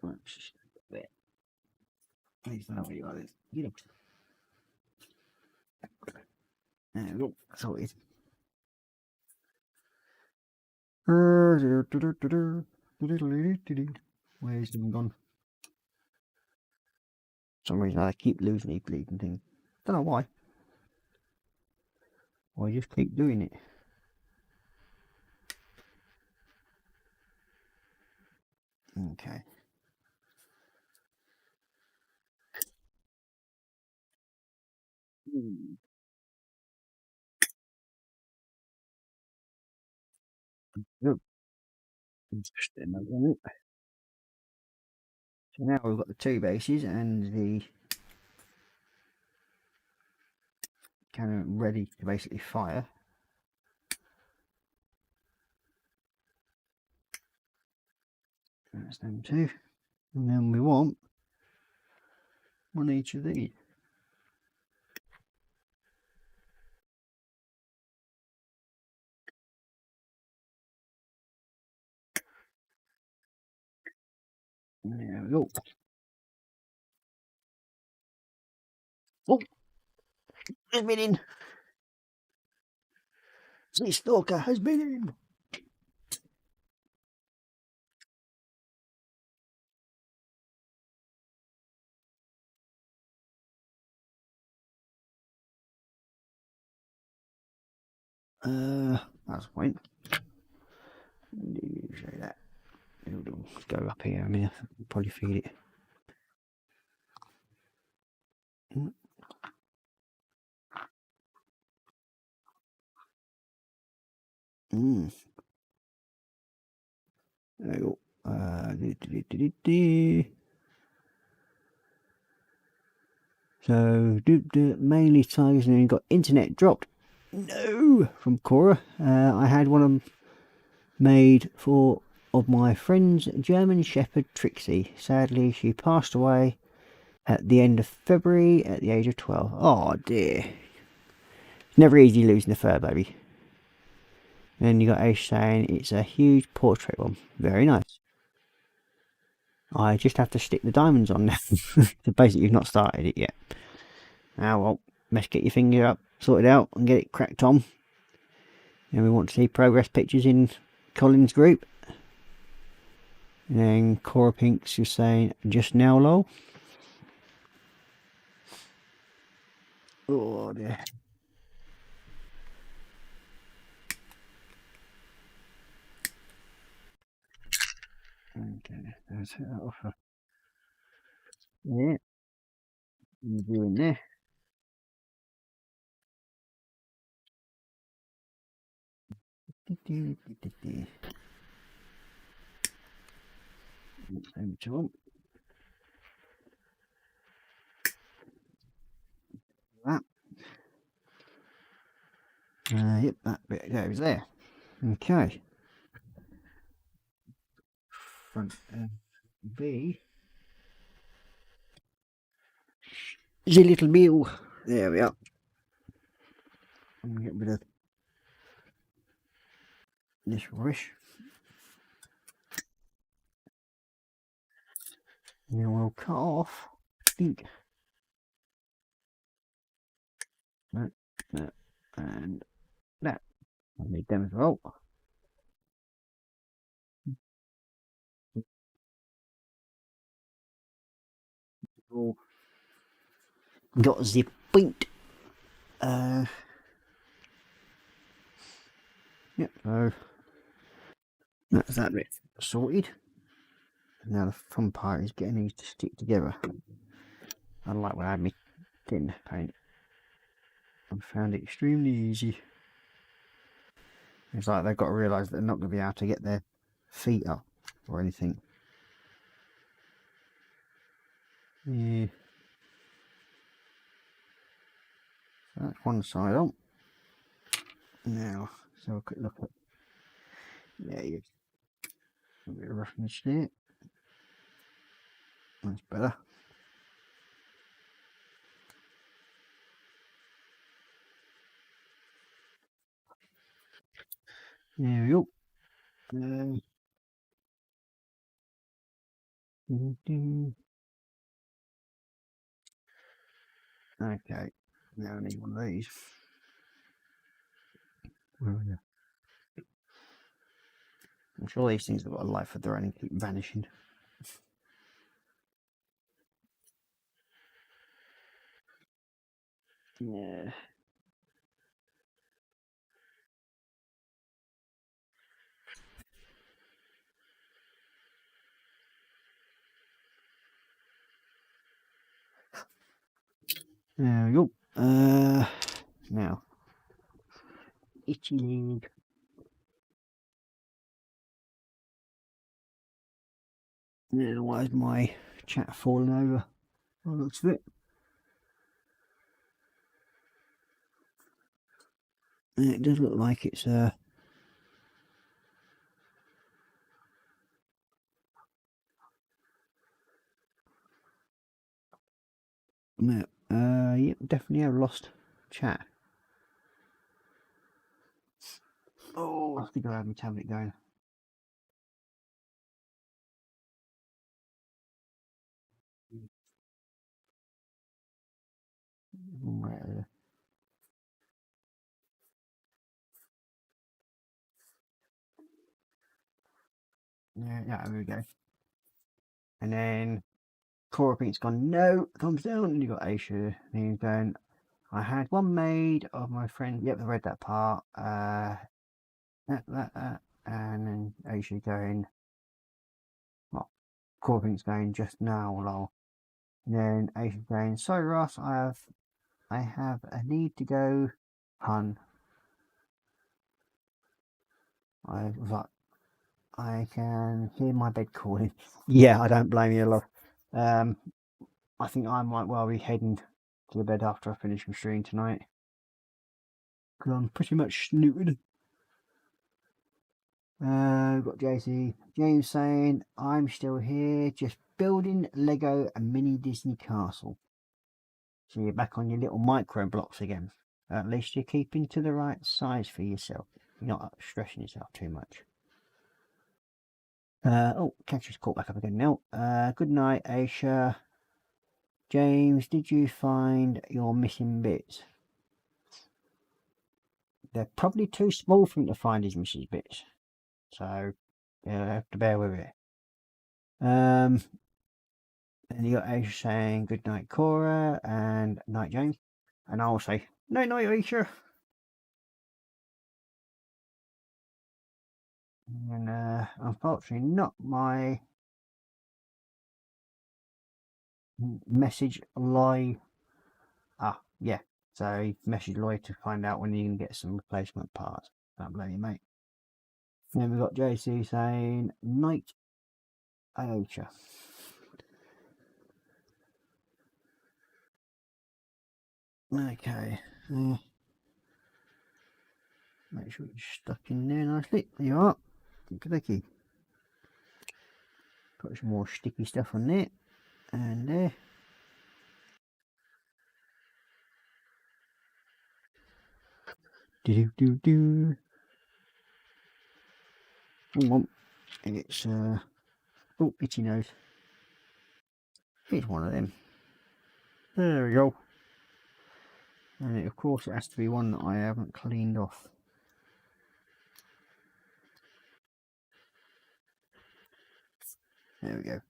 Right, there. Please know where you are. Get up. There we go. That's all it is. Where's them gone? For some reason I keep losing these bleeding things. Don't know why. Or I just keep doing it. Okay. Good. Interesting, isn't it? So now we've got the two bases and the cannon ready to basically fire. That's them two. And then we want one each of these. There we go. Oh! Has been in! The stalker has been in! That's a point. Show that. Let's go up here. I mean, I'll probably feed it. There we go. So, mainly tigers, and then you got internet dropped. No, from Korra. I had one of them made for of my friend's German Shepherd Trixie. Sadly, she passed away at the end of February at the age of 12. Oh dear. Never easy losing a fur baby. Then you got Ace saying it's a huge portrait one. Very nice. I just have to stick the diamonds on now. So basically, you've not started it yet. Now, well, let's get your finger up, sort it out, and get it cracked on. And we want to see progress pictures in Colin's group. And then Korra Pinks is saying, just now, lol. Oh dear. Okay, that's it off. Yeah, you in there. Over to him. That. Yep, that bit goes there. Okay. Front B. The little bill. There we are. I'm going to get rid of this rubbish. Then we'll cut off. I think. That, and that. I need them as well. Got the point. Yep, so that's that bit sorted. Now the fun part is getting these to stick together. Unlike when I had my tin paint, I found it extremely easy. It's like they've got to realise they're not going to be able to get their feet up or anything. Yeah. So that's one side on. Now, so a quick look at. There you go. A bit of roughness there. That's better. There we go. Okay, now I need one of these. Where are you? I'm sure these things have got a life of their own and keep vanishing. Yeah. There we go. Now, itchy leg. Now, why is my chat falling over? By the looks of it. It does look like it's yeah, definitely have lost chat. Oh, I think I have my tablet going. Right. Yeah, there we go. And then Cora Pink's gone, no, thumbs down. And you got Aisha, and he's going, I had one made of my friend. Yep, I read that part. That. And then Aisha going, well, Cora Pink's going, just now, lol. And then Aisha going, sorry, Ross, I have a need to go, hun. I was like, I can hear my bed calling. Yeah, I don't blame you, love. I think I might well be heading to the bed after I finish my stream tonight. Because I'm pretty much snooted. We've got JC James saying, I'm still here, just building Lego a mini Disney castle. So you're back on your little micro blocks again. At least you're keeping to the right size for yourself. You're not stressing yourself too much. Oh, Catcher's caught back up again now. Good night, Aisha. James, did you find your missing bits? They're probably too small for him to find his missing bits. So, you'll have to bear with it. And you got Aisha saying good night, Korra, and night, James. And I'll say night, night, Aisha. And unfortunately, not my message Lloyd. Ah, yeah. So message Lloyd to find out when you can get some replacement parts. Don't blame you, mate. Then we've got JC saying night, Aisha. Okay. Make sure it's stuck in there nicely. There you are. Clicky. Put some more sticky stuff on there. And there. Do do do. And it's oh, itchy nose. It's one of them. There we go. And of course it has to be one that I haven't cleaned off. There we go.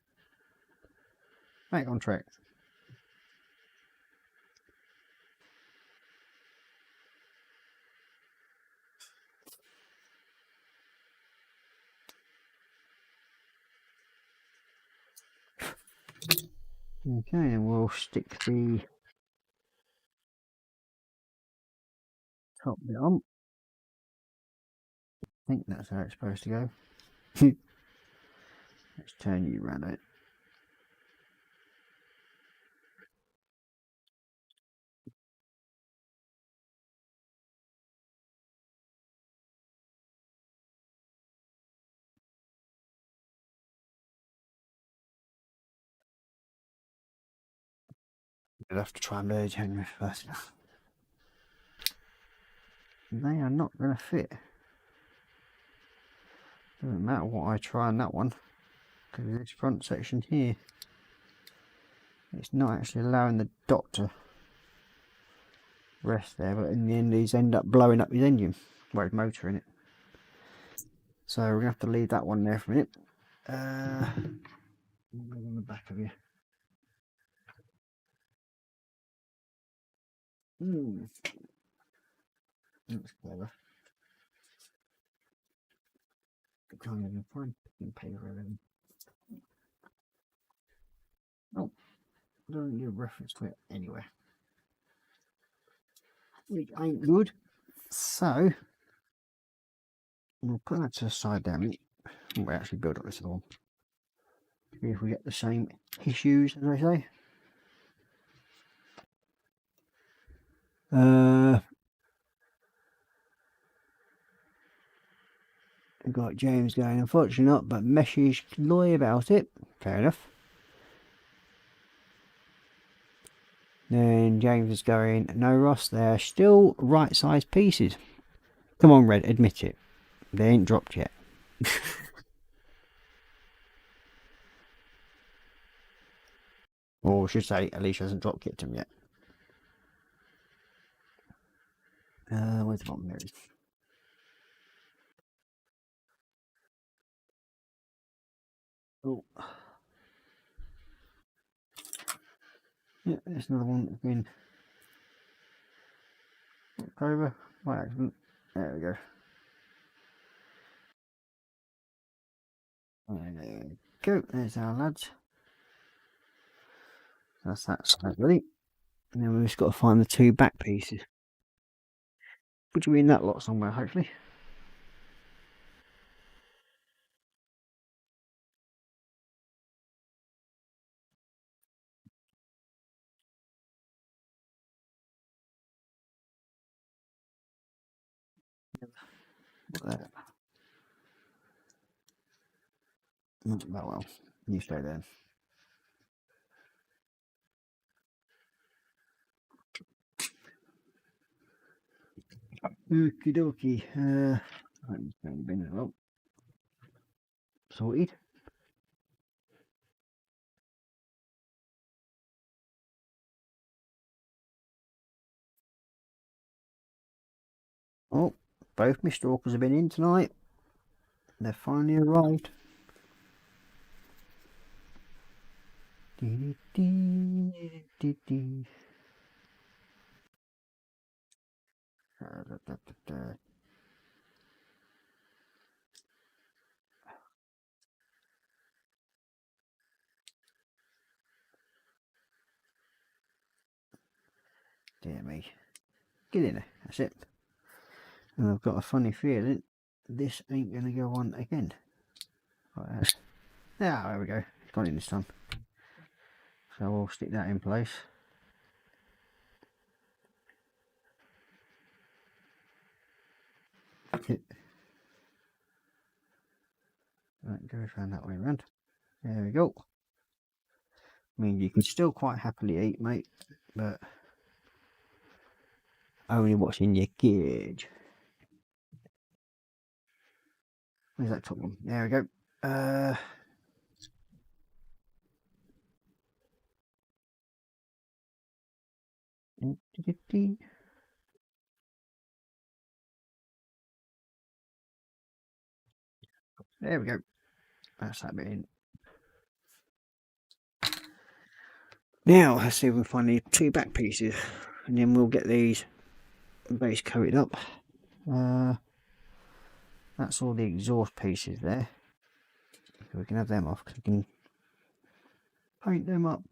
Back on track. Okay, and we'll stick the top bit on. I think that's how it's supposed to go. Let's turn you around it. You'll have to try and merge Henry first. They are not going to fit. Doesn't matter what I try on that one, because this front section here, it's not actually allowing the dot to rest there, but in the end these end up blowing up his engine, well, his motor in it. So we're going to have to leave that one there for a minute. On the back of you. That's clever. Can't even find paper everything. Oh, I don't need a reference to it anywhere. Which ain't good. So we'll put that to the side down. We'll actually build up this one. See if we get the same issues as I say. We've got James going, unfortunately not, but message Loy about it. Fair enough. Then James is going, no Ross, they're still right size pieces. Come on Red, admit it. They ain't dropped yet. Or I should say, Alicia hasn't drop kicked him yet. Where's the bottom? There it is. Oh. Yeah, there's another one that's been knocked over by accident. There we go. There we go. There's our lads. That's that side ready. And then we've just got to find the two back pieces. Which will be in that lot somewhere, hopefully. There. Oh well, you stay there. Okie dokie. I'm just going to bin it up. Sorted. Oh, both my stalkers have been in tonight. They've finally arrived. Dear me. Get in there. That's it. And I've got a funny feeling this ain't going to go on again. Like that. Ah, there we go. It's gone in this time. So we'll stick that in place. Right, goes around that way around. There we go. I mean, you can still quite happily eat, mate, but only what's in your cage. Where's that top one? There we go. There we go. That's that bit in. Now, let's see if we can find the two back pieces, and then we'll get these base coated up. That's all the exhaust pieces there. So we can have them off because we can paint them up.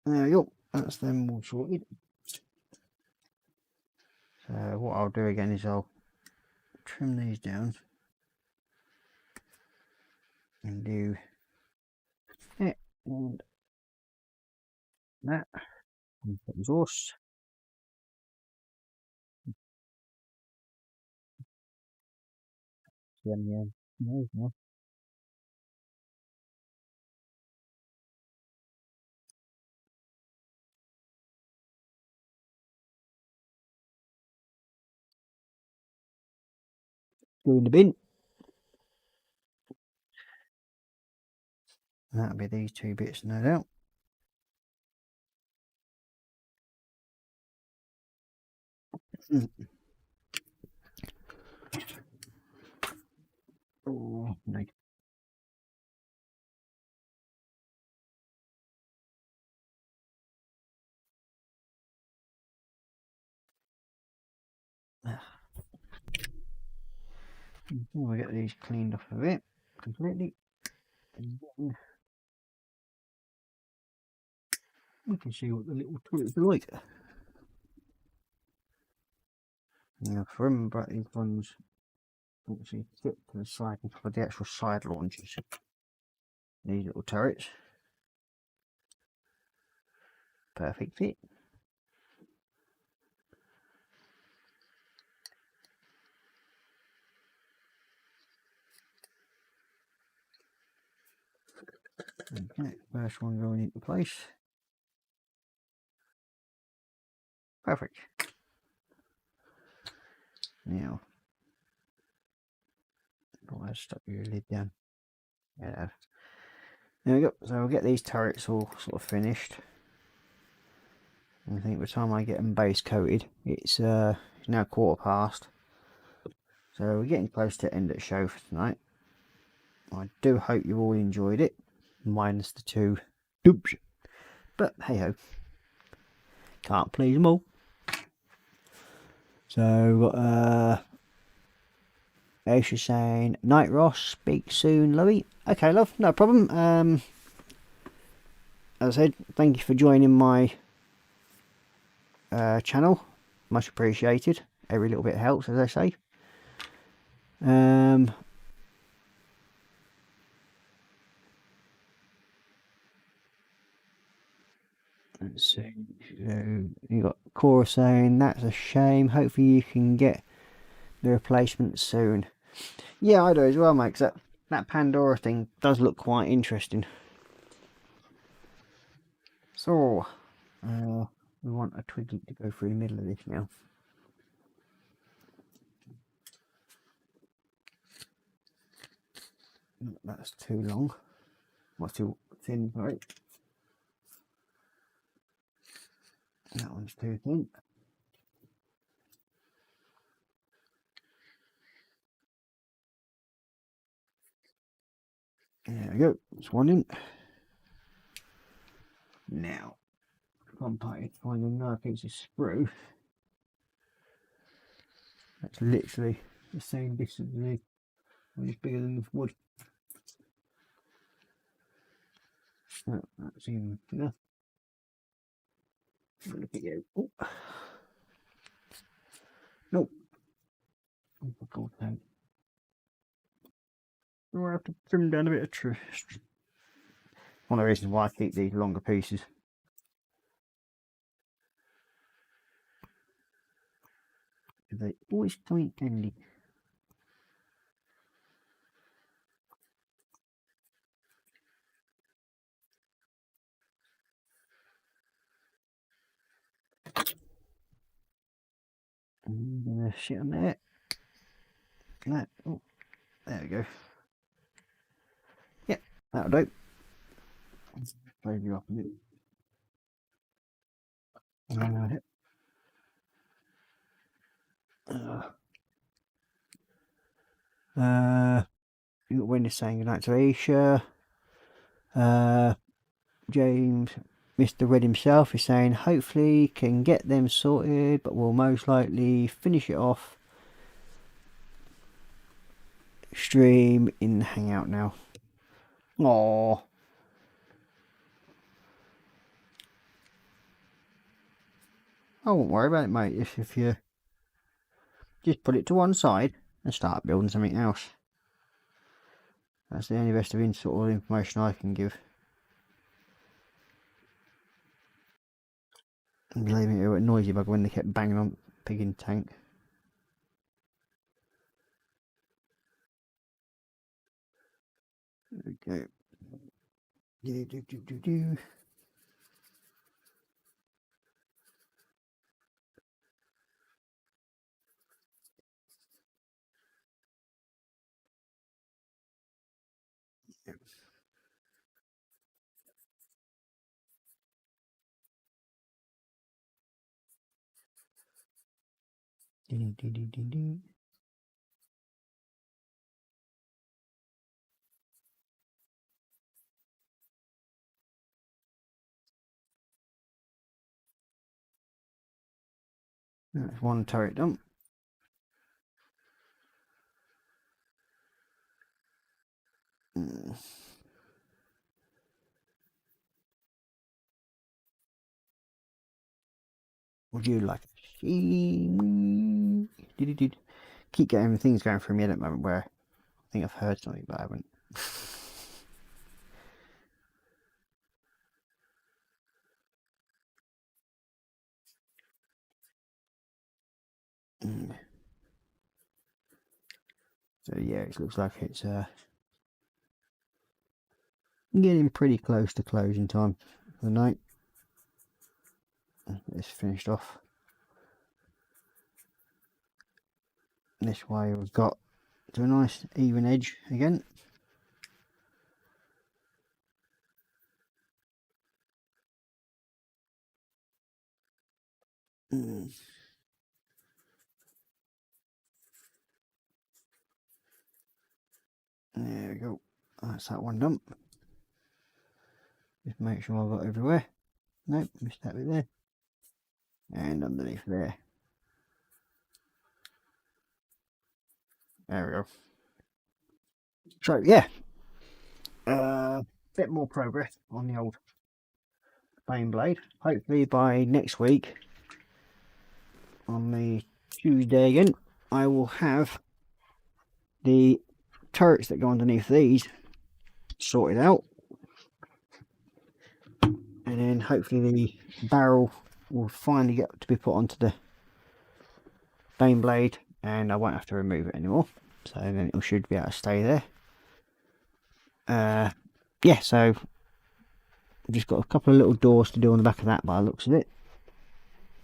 There we go. That's them all sorted. So what I'll do again is I'll trim these down and do it and that and put exhaust. Yeah. No. Go in the bin. And that'll be these two bits, no doubt. Oh, no. We'll get these cleaned off of it completely. And then we can see what the little turrets are like. Now, if I remember, these ones actually fit to the side for the actual side launches. These little turrets. Perfect fit. Okay, first one going into place. Perfect. Now, let's stuck your lid down. Yeah. There we go. So we'll get these turrets all sort of finished. And I think by the time I get them base coated, it's now 1:15. So we're getting close to the end of the show for tonight. I do hope you all enjoyed it, minus the two doops. But hey ho, can't please them all. So Aisha's saying, Night Ross, speak soon, Louie. Okay, love, no problem. As I said, thank you for joining my channel. Much appreciated. Every little bit helps, as I say. Let's see. So you got Korra saying that's a shame. Hopefully you can get the replacement soon. Yeah, I do as well, mate. 'Cause that Pandora thing does look quite interesting. So, we want a Twiggy to go through the middle of this now. That's too long. What's too thin, right? That one's too thin. There we go. It's one in. Now, one party find another piece of sprue. That's literally the same distance as me. It's bigger than the wood. Oh, that's even enough. Look at you. Oh. Nope. Oh, for God's sake. I have to trim down a bit of tree. One of the reasons why I keep these longer pieces. They always come in handy. I'm gonna sit on there. That. Oh, there we go. Yep, that'll do. Close you up a bit. You got Wendy saying goodnight to Aisha. James, Mr. Red himself, is saying hopefully can get them sorted, but will most likely finish it off stream in Hangout now. Aww. I won't worry about it, mate. If you just put it to one side and start building something else. That's the only best of sort of information I can give. And leaving it a noisy bug when they kept banging on pig in tank. There we go. Do. Do. That's one turret dump. Would you like a she? Keep getting things going through me at the moment where I think I've heard something, but I haven't. So yeah, it looks like it's getting pretty close to closing time for the night. It's finished off. This way we've got to a nice even edge again. There we go. That's that one done. Just make sure I've got everywhere. Nope, missed that bit there. And underneath there. There we go. So yeah, bit more progress on the old Bane Blade. Hopefully by next week, on the Tuesday again, I will have the turrets that go underneath these sorted out, and then hopefully the barrel will finally get to be put onto the Bane blade, and I won't have to remove it anymore, so then it should be able to stay there. Yeah, so I've just got a couple of little doors to do on the back of that by the looks of it.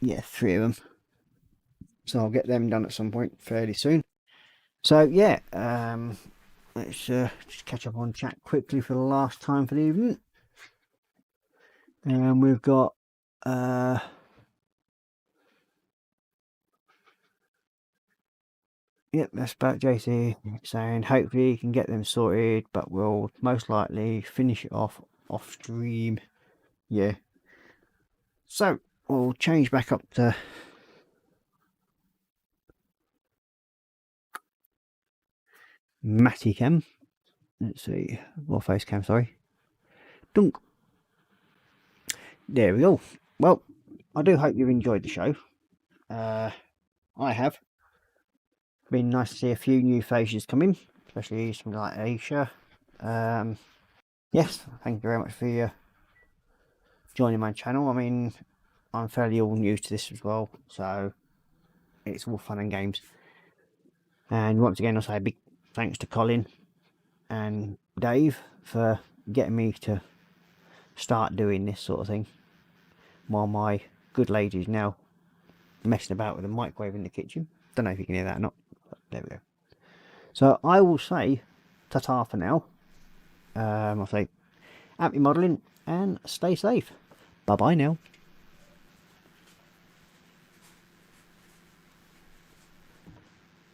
Yeah, 3 of them, so I'll get them done at some point fairly soon. So yeah, let's just catch up on chat quickly for the last time for the evening. And we've got yep, that's about JC saying hopefully you can get them sorted, but we'll most likely finish it off stream. Yeah, so we'll change back up to Matty Cam. Let's see, Warface Cam, sorry. Dunk. There we go. Well, I do hope you've enjoyed the show. I have. Been nice to see a few new faces come in, especially something like Aisha. Yes, thank you very much for joining my channel. I mean, I'm fairly all new to this as well, so it's all fun and games. And once again, I'll say a big thanks to Colin and Dave for getting me to start doing this sort of thing, while my good lady's now messing about with a microwave in the kitchen. Don't know if you can hear that or not, but there we go. So I will say ta-ta for now. I'll say happy modelling and stay safe. Bye bye now.